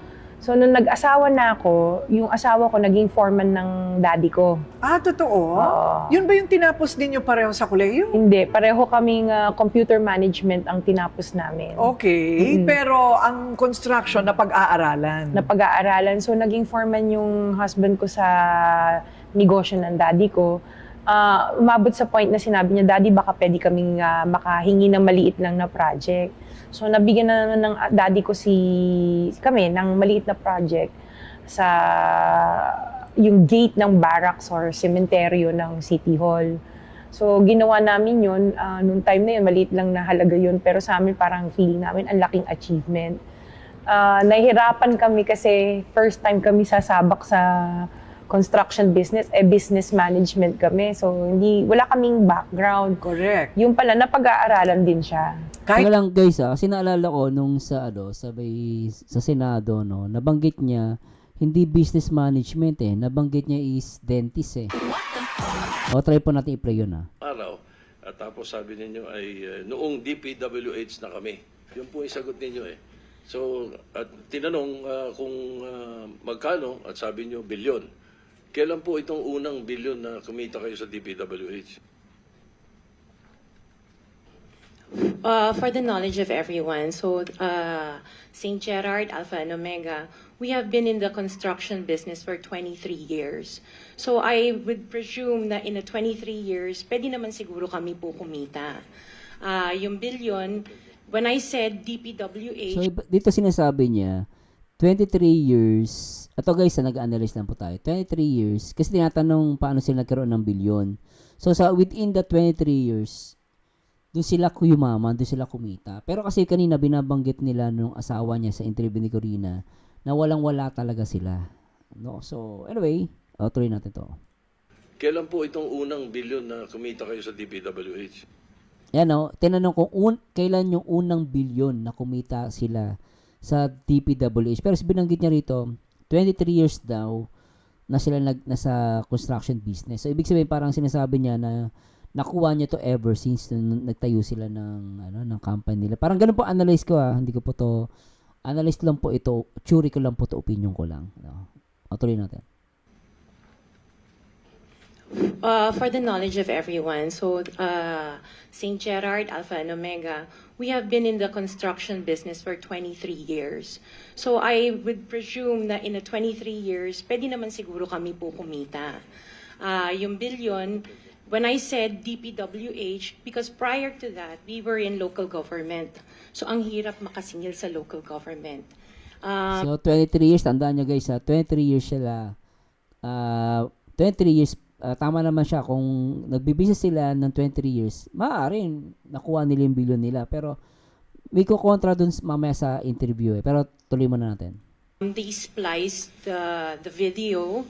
So nung nag-asawa na ako, yung asawa ko naging foreman ng daddy ko. Ah, totoo? Oo. Yun ba yung tinapos ninyo pareho sa kolehiyo? Hindi, pareho kaming computer management ang tinapos namin. Okay, pero ang construction na pag-aaralan. Na pag-aaralan. So, naging foreman yung husband ko sa negosyo ng daddy ko. Umabot sa point na sinabi niya, Daddy, baka pwede kaming makahingi ng maliit lang na project. So, nabigyan na ng daddy ko kami ng maliit na project sa yung gate ng barracks or cementerio ng City Hall. So, ginawa namin yun. Noong time na yun, maliit lang na halaga yun. Pero sa amin, parang feeling namin, ang laking achievement. Nahihirapan kami kasi first time kami sasabak sa construction business, business management kami. So, wala kaming background. Correct. Yung pala, napag-aaralan din siya. Kahit Kaya lang guys, kasi naalala ko nung sa Senado, no, nabanggit niya hindi business management nabanggit niya is dentist O try po natin i-play yun araw. At tapos sabi ninyo ay noong DPWH na kami. Yun po ang sagot ninyo So, at tinanong kung magkano at sabi niyo bilyon. Kailan po itong unang bilyon na kumita kayo sa DPWH? For the knowledge of everyone, so St. Gerard, Alpha and Omega, we have been in the construction business for 23 years. So I would presume na in the 23 years, pwede naman siguro kami po kumita. Yung billion, when I said DPWH, So dito sinasabi niya 23 years. Ito guys, nag-analyze lang po tayo. 23 years kasi tinatanong paano sila nagkaroon ng bilyon. So within the 23 years, doon sila yumaman, doon sila kumita. Pero kasi kanina binabanggit nila nung asawa niya sa interview ni Corina na walang-wala talaga sila. No? So, anyway, tuloy natin to. Kailan po itong unang bilyon na kumita kayo sa DPWH? Yan tinanong ko kailan yung unang bilyon na kumita sila sa DPWH. Pero binanggit niya rito, 23 years daw na sila nasa construction business. So, ibig sabihin parang sinasabi niya na nakuha niya to ever since nagtayo sila ng company nila. Parang ganun po analyze ko hindi ko po to analyze lang po ito, theory ko lang po to, opinion ko lang. Tuloy natin. for the knowledge of everyone, so St. Gerard, Alpha and Omega, we have been in the construction business for 23 years. So I would presume na in the 23 years, pwede naman siguro kami po kumita. Yung billion, when I said DPWH, because prior to that, we were in local government. So ang hirap makasingil sa local government. So 23 years, tandaan nyo guys 23 years sila. 23 years, tama naman siya kung nagbibusiness sila ng 23 years, maaaring nakuha nila yung billion nila. Pero may kukontra dun mamaya sa interview Pero tuloy muna natin. They spliced the video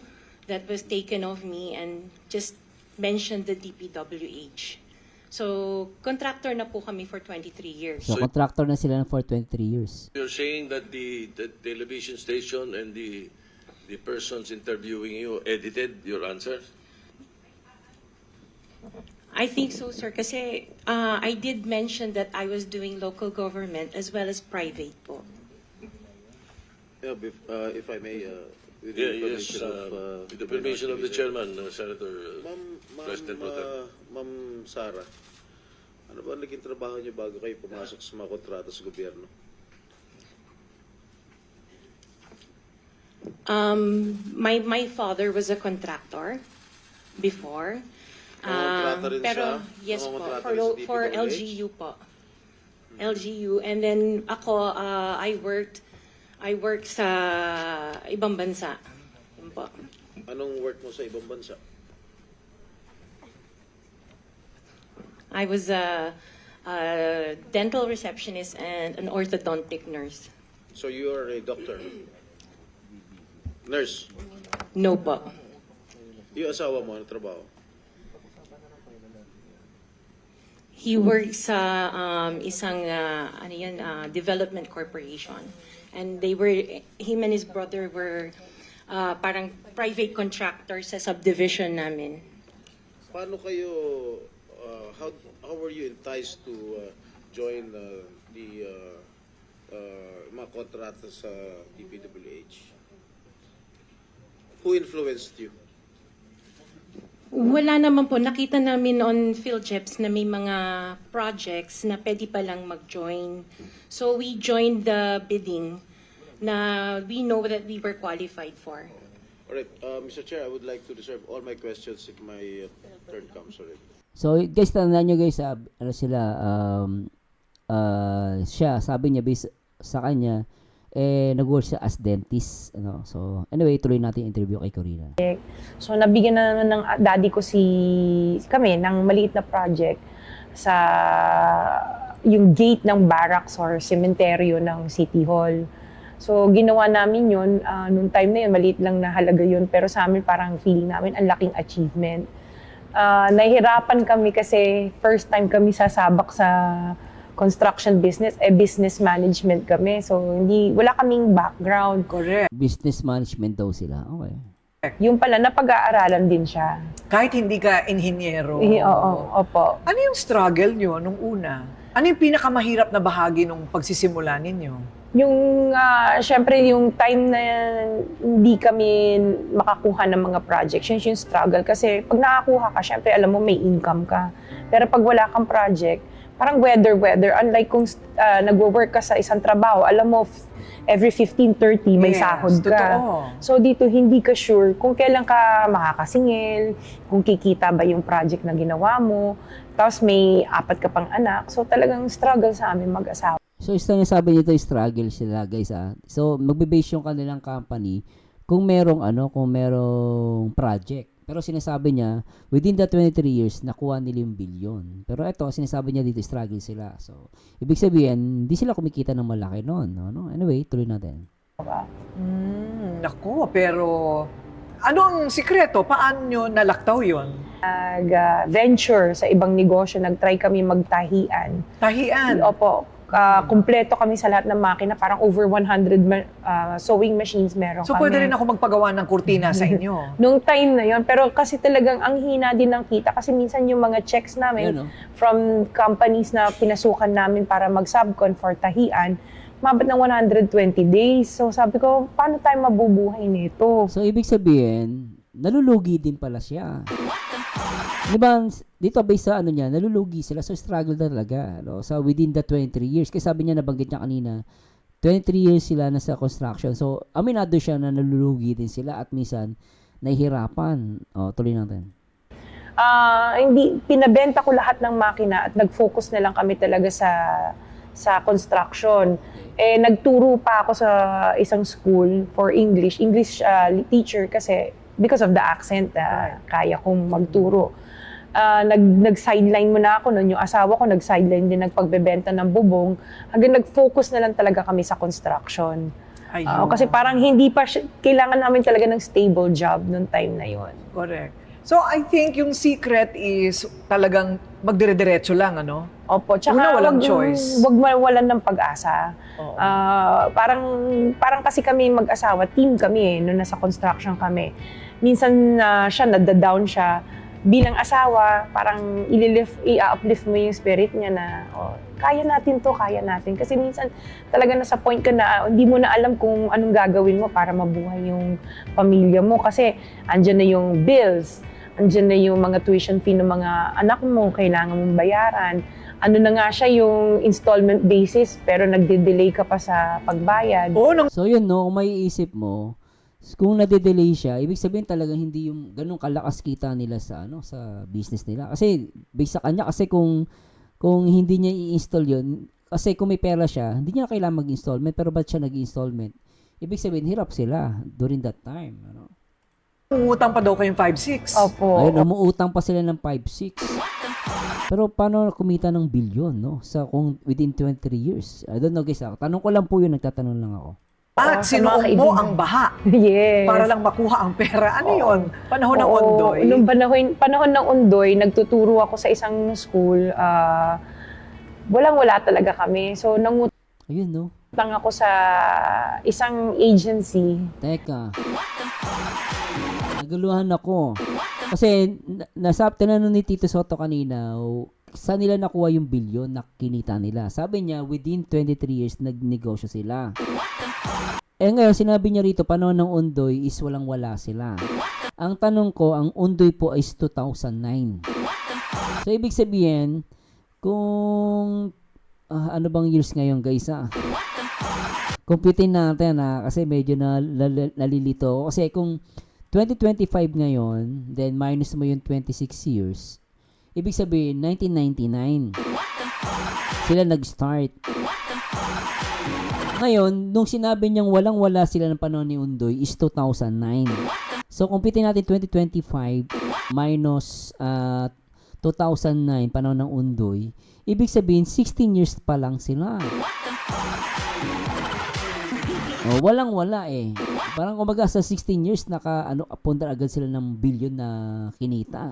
that was taken of me and just mentioned the DPWH. So, contractor na po kami for 23 years. So contractor na sila for 23 years. You're saying that the television station and the persons interviewing you edited your answers? I think so, sir, kasi I did mention that I was doing local government as well as private po. Yeah, if I may, With Yeah, the yes, permission of, with the permission of the chairman, Senator Ma'am, President Pro Tem. Ma'am Sara, ano ba ang naging trabaho niyo bago kayo pumasok sa mga kontrata sa gobyerno? My father was a contractor before. Nangongontrata rin Pero siya? yes po, Nangongontrata for, rin sa for DPWH? LGU po. LGU, and then ako, I worked sa ibang bansa. Yun po. Anong work mo sa ibang bansa? I was a dental receptionist and an orthodontic nurse. So you are a doctor? Nurse? No po. Yung asawa mo, ano trabaho? He works sa isang development corporation. And him and his brother were parang private contractors sa subdivision namin. Paano kayo, how were you enticed to join the mga kontrata sa DPWH? Who influenced you? Wala naman po. Nakita namin on PhilJeps na may mga projects na pwede palang mag-join. So we joined the bidding na we know that we were qualified for. All right, Mr. Chair, I would like to reserve all my questions if my turn comes already. So guys, tandaan nyo guys, ano sila, siya, sabi niya based sa kanya, nag-work siya as dentist. Ano? So anyway, tuloy natin yung interview kay Corina. So nabigyan na ng daddy ko kami ng maliit na project sa yung gate ng barracks or cementerio ng City Hall. So ginawa namin yun, nung time na yun, maliit lang na halaga yun, pero sa amin parang feeling namin ang laking achievement. Nahihirapan kami kasi first time kami sasabak sa construction business, business management kami. So wala kaming background. Correct. Business management daw sila. Okay. Yung pala, napag-aaralan din siya. Kahit hindi ka inhinyero. Oo, opo. Ano yung struggle nyo nung una? Ano yung pinakamahirap na bahagi nung pagsisimula ninyo? Yung, syempre, yung time na hindi kami makakuha ng mga projects, yun yung struggle. Kasi pag nakakuha ka, syempre, alam mo, may income ka. Pero pag wala kang project, parang weather. Unlike kung nagwo-work ka sa isang trabaho, alam mo, every 15-30 may sahod ka. Totoo. So dito, hindi ka sure kung kailan ka makakasingil, kung kikita ba yung project na ginawa mo, tapos may 4 ka pang anak. So talagang struggle sa amin mag-asawa. So isang sabi nito, struggle sila guys. So magbe-base yung kanilang company kung merong project. Pero sinasabi niya, within the 23 years, nakuha nila yung billion. Pero ito, sinasabi niya dito, struggle sila. So, ibig sabihin, hindi sila kumikita ng malaki noon. No? Anyway, tuloy natin. Naku, pero ano ang sikreto? Paano nyo nalaktaw yun? Nag-venture sa ibang negosyo, nag-try kami magtahian. Tahian. Opo, kumpleto kami sa lahat ng makina, parang over 100 sewing machines meron So kami. pwede rin ako magpagawa ng kurtina sa inyo. Nung time na yon, pero kasi talagang ang hina din ng kita kasi minsan yung mga checks namin Yan, no? from companies na pinasukan namin para mag-subcon for tahian, mabot ng 120 days. So sabi ko, paano tayo mabubuhay nito? So, ibig sabihin, nalulugi din pala siya. Di ba, dito based sa ano niya, nalulugi sila. So, struggle talaga. No? So, within the 23 years. Kasi sabi niya, nabanggit niya kanina, 23 years sila nasa construction. So, aminado siya na nalulugi din sila at minsan, nahihirapan. O, tuloy natin. Hindi, pinabenta ko lahat ng makina at nag-focus na lang kami talaga sa construction. Nagturo pa ako sa isang school for English teacher kasi because of the accent, kaya kong magturo. Nag-sideline muna ako noon. Yung asawa ko nag-sideline din nagpagbebenta ng bubong. Hanggang nag-focus na lang talaga kami sa construction. Kasi parang hindi pa kailangan namin talaga ng stable job noong time na yon. Correct. So I think yung secret is talagang magdire-diretso lang, ano? Opo, tsaka Una, walang choice. Wag mawalan ng pag-asa. Oo. Parang kasi kami mag-asawa, team kami nung nasa construction kami. Minsan siya, nada-down siya. Bilang asawa, parang i-uplift mo yung spirit niya na, kaya natin to, kaya natin. Kasi minsan talaga nasa point ka na hindi mo na alam kung anong gagawin mo para mabuhay yung pamilya mo. Kasi andyan na yung bills, andyan na yung mga tuition fee ng mga anak mo, kailangan mong bayaran. Ano na nga siya yung installment basis, pero nagde-delay ka pa sa pagbayad. Oo, So yun no, kung maiisip mo, kung nade-delay siya, ibig sabihin talaga hindi yung ganung kalakas kita nila sa sa business nila. Kasi based sa kanya, kasi kung hindi niya i-install yun, kasi kung may pera siya, hindi niya kailangan mag-installment, pero ba't siya nag-installment? Ibig sabihin, hirap sila during that time. umutang pa daw kayong 5-6. Opo. Ayun, umuutang pa sila ng 5-6. Pero paano kumita ng bilyon, no? Sa kung within 23 years. I don't know guys. Tanong ko lang po yun, nagtatanong lang ako. At sa mga sinuong mo kaibigan. ang baha Yes. para lang makuha ang pera. Ano yun? Panahon ng Oo, Ondoy. Nung panahon ng Ondoy, nagtuturo ako sa isang school. Walang-wala talaga kami. So, nangutang Ayun, no? ako sa isang agency. Teka. Naguluhan ako. Kasi tinanong ni Tito Soto kanina, saan nila nakuha yung bilyon na kinita nila? Sabi niya, within 23 years, nagnegosyo sila. Ngayon, sinabi niya rito, panahon ng Ondoy is walang-wala sila. Ang tanong ko, ang Ondoy po is 2009. So, ibig sabihin, kung ano bang years ngayon, guys, Computein natin, kasi medyo nalilito ako. Kasi kung 2025 ngayon, then minus mo yung 26 years, ibig sabihin, 1999. Sila nag-start. Ngayon, nung sinabi niyang walang-wala sila ng panahon ni Ondoy is 2009. So, computein natin 2025 minus 2009, panahon ng Ondoy. Ibig sabihin, 16 years pa lang sila. Walang-wala eh. Parang kumbaga sa 16 years, apundar agad sila ng bilyon na kinita.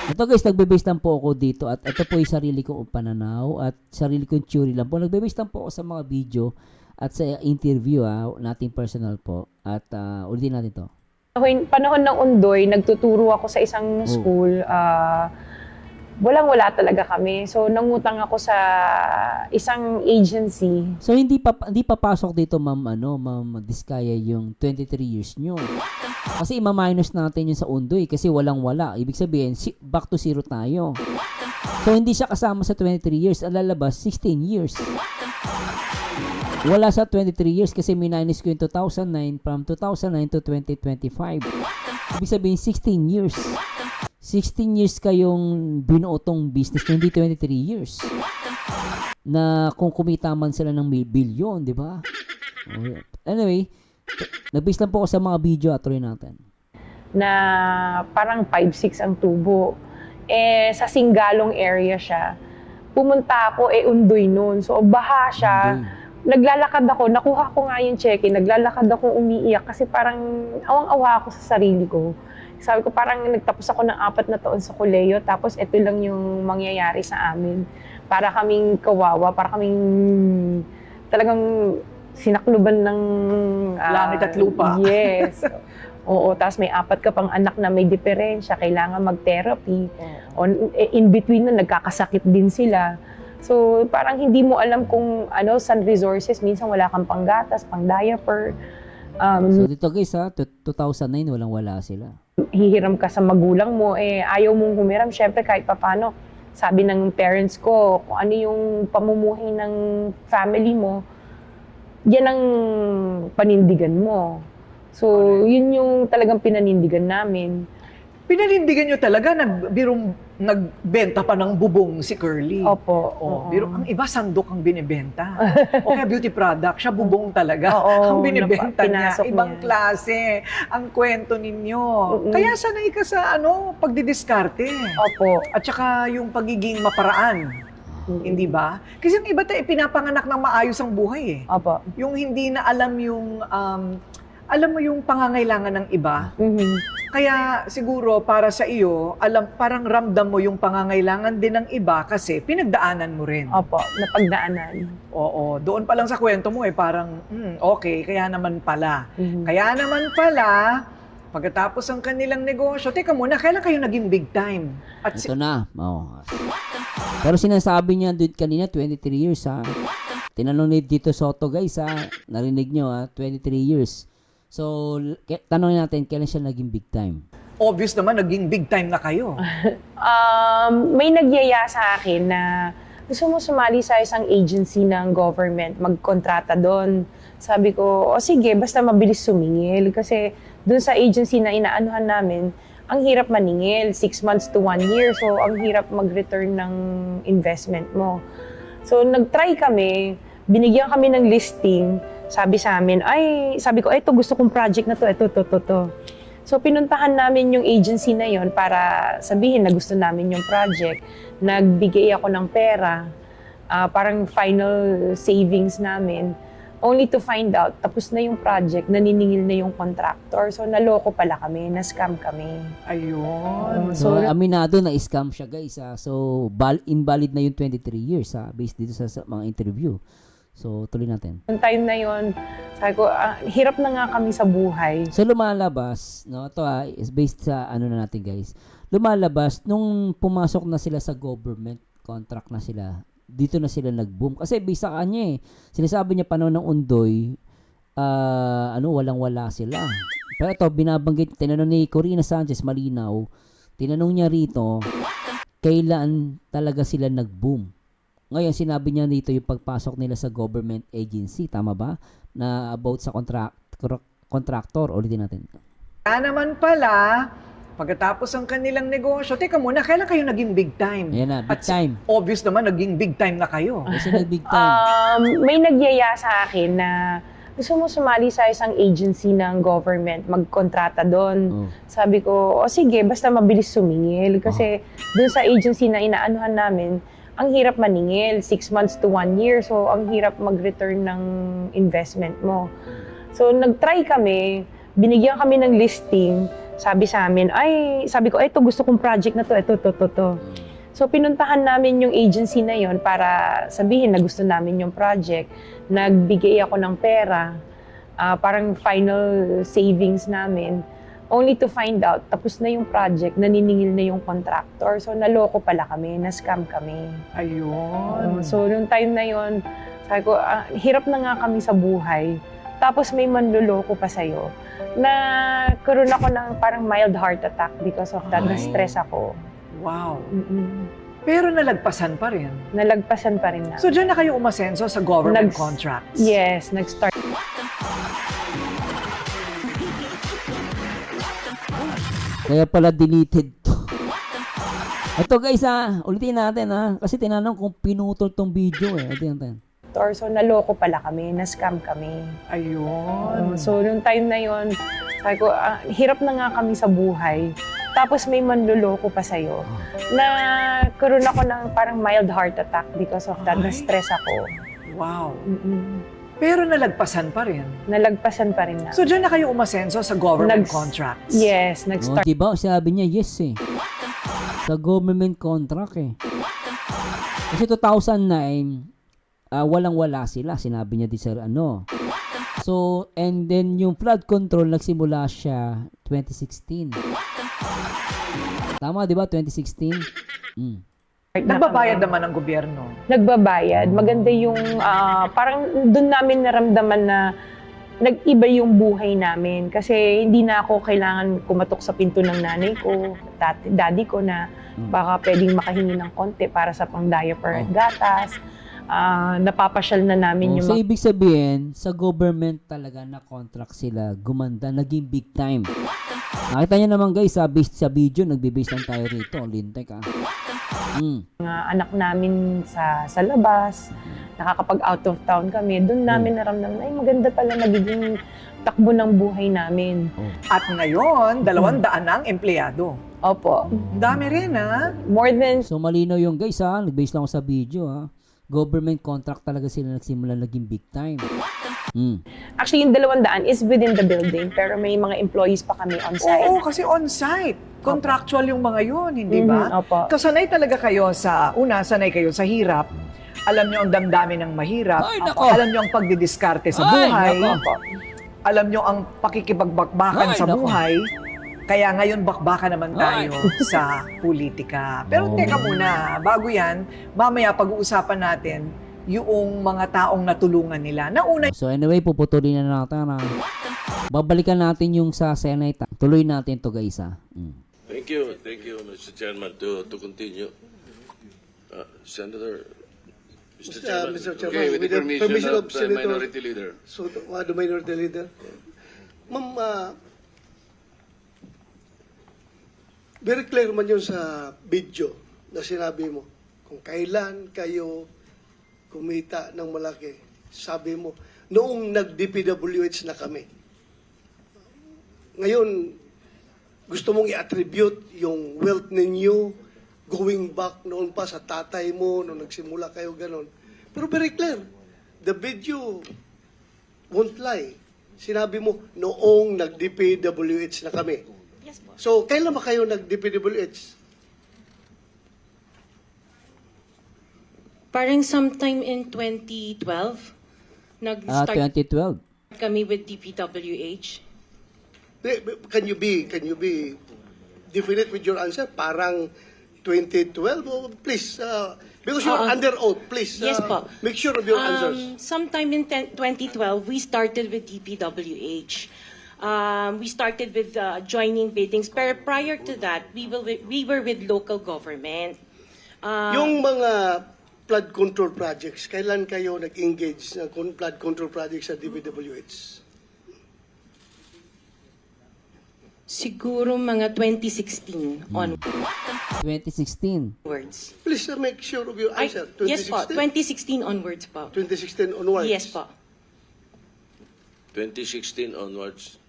Ito guys, nagbe-base lang po ako dito at ito po yung sarili kong pananaw at sarili kong theory lang po. Nagbe-base lang po ako sa mga video at sa interview nating personal po. At ulitin natin to. Panahon ng Ondoy, nagtuturo ako sa isang school. Walang-wala talaga kami. So, nangutang ako sa isang agency. So, hindi papasok dito, Ma'am Diskaya, yung 23 years nyo. Kasi ima-minus natin yun sa Ondoy kasi walang-wala. Ibig sabihin, back to zero tayo. So, hindi siya kasama sa 23 years. Ang lalabas, 16 years. Wala sa 23 years kasi minus ko yung 2009 from 2009 to 2025. Ibig sabihin, 16 years. 16 years kayong binuotong business, hindi 23 years. Na kung kumita man sila ng bilyon, di ba? Anyway, nag-base lang po ako sa mga video at tuloy natin. Na parang 5-6 ang tubo. Sa Singalong area siya. Pumunta ako, Ondoy noon. So, baha siya. Ondoy. Naglalakad ako, nakuha ko nga yung check-in, naglalakad ako umiiyak kasi parang awang-awa ako sa sarili ko. Sabi ko parang nagtapos ako ng 4 na taon sa koleyo tapos ito lang yung mangyayari sa amin. Para kaming kawawa, para kaming talagang sinakluban ng langit at lupa. Yes. Oo, tapos may 4 ka pang anak na may diferensya, kailangan mag-therapy. In between na nagkakasakit din sila. So, parang hindi mo alam kung saan resources. Minsan wala kang panggatas, pang diaper. So, dito guys 2009, walang-wala sila. Hihiram ka sa magulang mo, ayaw mong humiram. Siyempre, kahit papano, sabi ng parents ko, kung ano yung pamumuhay ng family mo, yan ang panindigan mo. So, yun yung talagang pinanindigan namin. Pinanindigan nyo talaga, nagbenta pa ng bubong si Curly. Opo. Ang iba sandok ang binibenta. O kaya beauty product, siya bubong talaga. Oo, ang binibenta niya. pinasok Ibang niya. klase ang kwento ninyo. Kaya sanay ka sa pagdidiskarte. Opo. At saka yung pagiging maparaan. Hindi ba? Kasi yung iba pinapanganak ng maayos ang buhay eh. Opo. Yung hindi na alam yung alam mo yung pangangailangan ng iba. Kaya siguro para sa iyo, parang ramdam mo yung pangangailangan din ng iba kasi pinagdaanan mo rin. Opo, napagdaanan. Oo, doon pa lang sa kwento mo parang okay, kaya naman pala. Kaya naman pala, pagkatapos ang kanilang negosyo. Teka muna, kailan kayo naging big time? At Ito na. Oh. Pero sinasabi niya doon kanina, 23 years ha. Tinanong ni Dito Soto guys ha. Narinig nyo ha, 23 years. So, tanongin natin, kailan siya naging big time? obvious naman, naging big time na kayo. May nagyaya sa akin na gusto mo sumali sa isang agency ng government, magkontrata doon. Sabi ko, o sige, basta mabilis sumingil. Kasi doon sa agency na inaanuhan namin, ang hirap maningil, 6 months to 1 year. So, ang hirap mag-return ng investment mo. So, nag-try kami, binigyan kami ng listing. Sabi sa amin, sabi ko, ito gusto kong project na to, ito. So, pinuntahan namin yung agency na yon para sabihin na gusto namin yung project. Nagbigay ako ng pera, parang final savings namin. Only to find out, tapos na yung project, naniningil na yung contractor. So, naloko pala kami, na-scam kami. Ayun. So, aminado na scam siya guys. So, invalid na yung 23 years based dito sa mga interview. So, tuloy natin. Yung time na yon, sabi ko, hirap na nga kami sa buhay. So, lumalabas, no? Ito is based sa ano na natin guys. Lumalabas, nung pumasok na sila sa government, contract na sila, dito na sila nag-boom. Kasi based sa kanya sinasabi niya panahon ng Undoy, walang-wala sila. Pero ito, binabanggit, tinanong ni Corina Sanchez Malinaw, tinanong niya rito, kailan talaga sila nag-boom? Ngayon, sinabi niya dito yung pagpasok nila sa government agency, tama ba? Na about sa contractor, ulitin natin. Kaya naman pala, pagkatapos ang kanilang negosyo, teka muna, kailan kayo naging big time? Ayan na, big time. Obvious naman, naging big time na kayo. Kasi nag-big time. May nagyaya sa akin na gusto mo sumali sa isang agency ng government, magkontrata doon. Sabi ko, o sige, basta mabilis sumingil. Kasi doon sa agency na inaanuhan namin, ang hirap maningil, 6 months to 1 year. So, ang hirap mag-return ng investment mo. So, nag-try kami, binigyan kami ng listing. Sabi sa amin, sabi ko, ito gusto kong project na to, ito. So, pinuntahan namin yung agency na yon para sabihin na gusto namin yung project. Nagbigay ako ng pera, parang final savings namin. Only to find out, tapos na yung project, naniningil na yung contractor. So, naloko pala kami, na-scam kami. Ayun. So, nung time na yon, sabi ko, hirap na nga kami sa buhay. Tapos may manluloko pa sa'yo. Nagkaroon ako ng parang mild heart attack because of that. Na-stress ako. Wow. Pero nalagpasan pa rin. Nalagpasan pa rin na. So, dyan na kayo umasenso sa government contracts? Yes, nag-start. Kaya pala deleted to. Ito guys ulitin natin kasi tinanong kung pinutol tong video ulitin natin. So, naloko pala kami, na-scam kami. Ayun. So, nung time na yon, sabi ko, hirap na nga kami sa buhay. Tapos may manluloko pa sa'yo. Nagkaroon ako ng parang mild heart attack because of that. Na-stress ako. Wow. Pero nalagpasan pa rin. Nalagpasan pa rin na. So, dyan na kayo umasenso sa government contracts? Yes, nag-start. Diba? Sabi niya yes sa government contract Kasi 2009, walang-wala sila. Sinabi niya di sa So, and then yung flood control, nagsimula siya 2016. Tama, di ba? 2016? Nagbabayad naman ang gobyerno. Nagbabayad. Maganda yung, parang doon namin naramdaman na nag-iba yung buhay namin. Kasi hindi na ako kailangan kumatok sa pinto ng nanay ko, daddy ko na baka pwedeng makahingi ng konti para sa pang-diaper at gatas. Napapasyal na namin yung So, ibig sabihin, sa government talaga na contract sila, gumanda, naging big time. Nakita niyo naman guys, based sa video, nagbe-base lang tayo rito. Lintek mga anak namin sa labas, nakakapag out of town kami, doon namin naramdaman, maganda pala nagiging takbo ng buhay namin. At ngayon, 200 ang empleyado. Opo. Ang dami rin, More than So, malinaw yung guys, nag-base lang ako sa video, Government contract talaga sila nagsimula naging big time. Actually, yung 200 is within the building, pero may mga employees pa kami on-site. Oo, kasi on-site. Contractual yung mga yun, hindi ba? Opo. Kasanay talaga kayo sanay kayo sa hirap. Alam nyo ang damdamin ng mahirap. Ay, nako! Alam nyo ang pagdidiskarte sa buhay. Ay, nako! Alam nyo ang pakikipagbakbakan Ay, sa nako! buhay. Kaya ngayon bakbaka naman tayo sa politika. Pero teka muna, bago yan, mamaya pag-uusapan natin yung mga taong natulungan nila. Nauna So anyway, puputulin na natin. Babalikan natin yung sa Senate. Tuloy natin to guys. Thank you, Mr. Chairman, to continue. Senator, Mr. Chairman. Mr. Chairman, Okay, with the permission of the Senator- Minority Leader. So, the minority leader. Ma'am, very clear man yun sa video na sinabi mo. Kung kailan kayo kumita ng malaki, sabi mo, noong nag-DPWH na kami. Ngayon, gusto mong i-attribute yung wealth ninyo going back noon pa sa tatay mo, nung nagsimula kayo ganon. Pero very clear, the video won't lie. Sinabi mo, noong nag-DPWH na kami. Yes po. So, kailan ba kayo nag-DPWH? Parang sometime in 2012, nag-start 2012. kami with DPWH. Can you be definite with your answer? Parang 2012? Oh, please, because you're under oath, please Yes po. make sure of your answers. Sometime in 2012, we started with DPWH. We started with joining biddings. Pero prior to that, we were with local government. Yung mga flood control projects, kailan kayo nag-engage ng flood control projects sa DPWH? Siguro mga 2016 onwards. 2016. Please make sure of your answer. Yes po, 2016 onwards po. 2016 onwards. Yes po. 2016 onwards.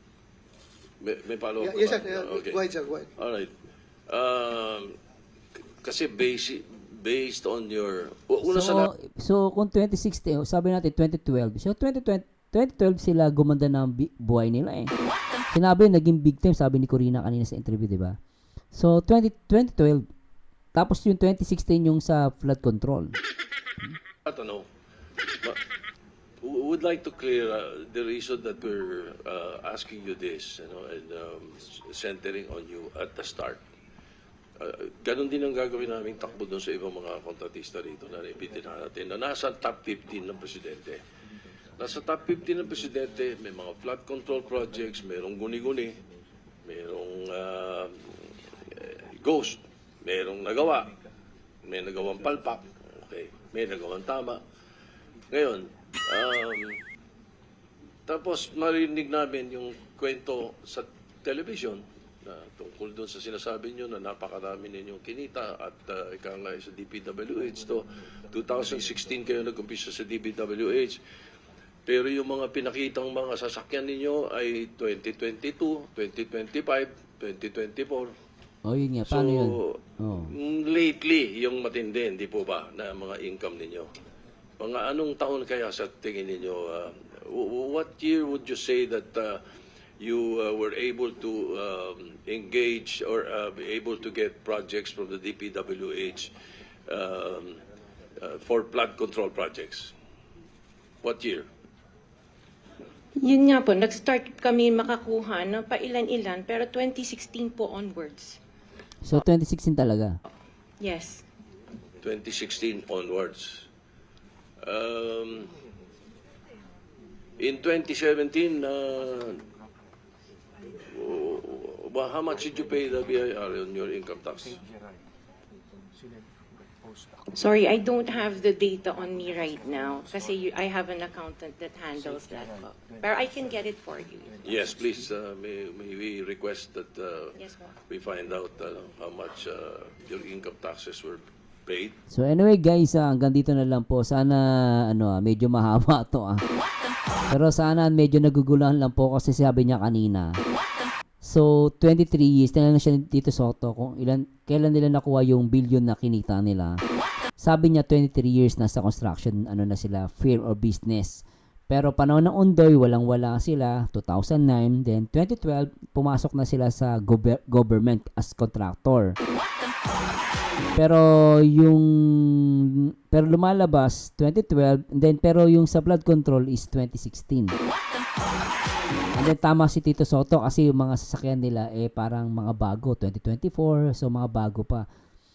May follow-up Yes, ba? sir. Okay. Go ahead, sir. Go ahead. All right. Kasi based on your... Una sa lahat, So kung 2016, sabi natin 2012. So 2012 sila gumanda ng buhay nila eh. Sinabi naging big time, sabi ni Corina kanina sa interview, 'di ba? So 2012 tapos yung 2016 yung sa flood control. ano, would like to clear the reason that we're asking you this, and centering on you at the start. Ganon din ang gagawin namin takbo doon sa ibang mga kontratista rito na naibitin natin na nasa top 15 ng presidente. Nasa top 15 ng presidente, may mga flood control projects, mayroong guni-guni, mayroong ghost, mayroong nagawa, may nagawang palpak, okay, may nagawang tama. Ngayon, tapos marinig namin yung kwento sa television na tungkol doon sa sinasabi nyo na napakarami ninyong kinita at ika nga sa DPWH to 2016 kayo nag-umpisa sa DPWH. Pero yung mga pinakitang mga sasakyan ninyo ay 2022, 2025, 2024. Oh, yun nga. Paano yun? Oh. Lately, yung matindi, hindi po ba, na mga income ninyo? Mga anong taon kaya sa tingin ninyo? What year would you say that you were able to engage or be able to get projects from the DPWH for flood control projects? What year? Yun nga po, nag-start kami makakuha ng pailan-ilan, pero 2016 po onwards. So 2016 talaga. Yes. 2016 onwards. In 2017, how much did you pay the BIR on your income tax? Sorry, I don't have the data on me right now kasi I have an accountant that handles that po. Pero I can get it for you. Yes, please. May we request that Yes po. we find out how much your income taxes were paid. So anyway guys, hanggang dito na lang po. Sana medyo mahaba to Pero sana medyo naguguluhan lang po kasi sabi niya kanina. So 23 years, tinanong siya dito Soto kung kailan nila nakuha yung billion na kinita nila. Sabi niya 23 years na sa construction, na sila, firm or business. Pero panahon ng Undoy, walang-wala sila, 2009. Then 2012, pumasok na sila sa government as contractor. Pero lumalabas 2012, then pero yung sa flood control is 2016. And then tama si Tito Soto kasi yung mga sasakyan nila parang mga bago, 2024, so mga bago pa.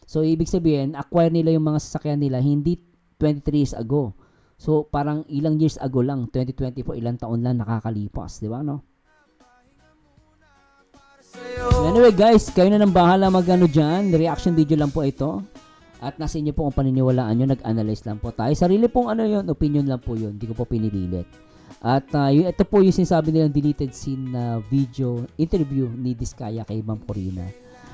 So ibig sabihin, acquire nila yung mga sasakyan nila hindi 23 years ago. So parang ilang years ago lang, 2024, ilang taon lang nakakalipas, di ba no? So anyway guys, kayo na nang bahala magano dyan. Reaction video lang po ito. At nasa inyo po kung paniniwalaan nyo, nag-analyze lang po tayo. Sarili pong opinion lang po yun. Hindi ko po pinipilit. At ito po yung sinasabi nilang deleted scene na video, interview ni Diskaya kay Ma'am Corina.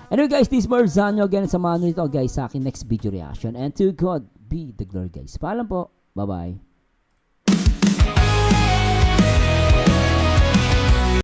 Anyway guys, this is Marzano again. Samahan nyo ito guys sa akin next video reaction. And to God be the glory guys. Paalam po. Bye-bye.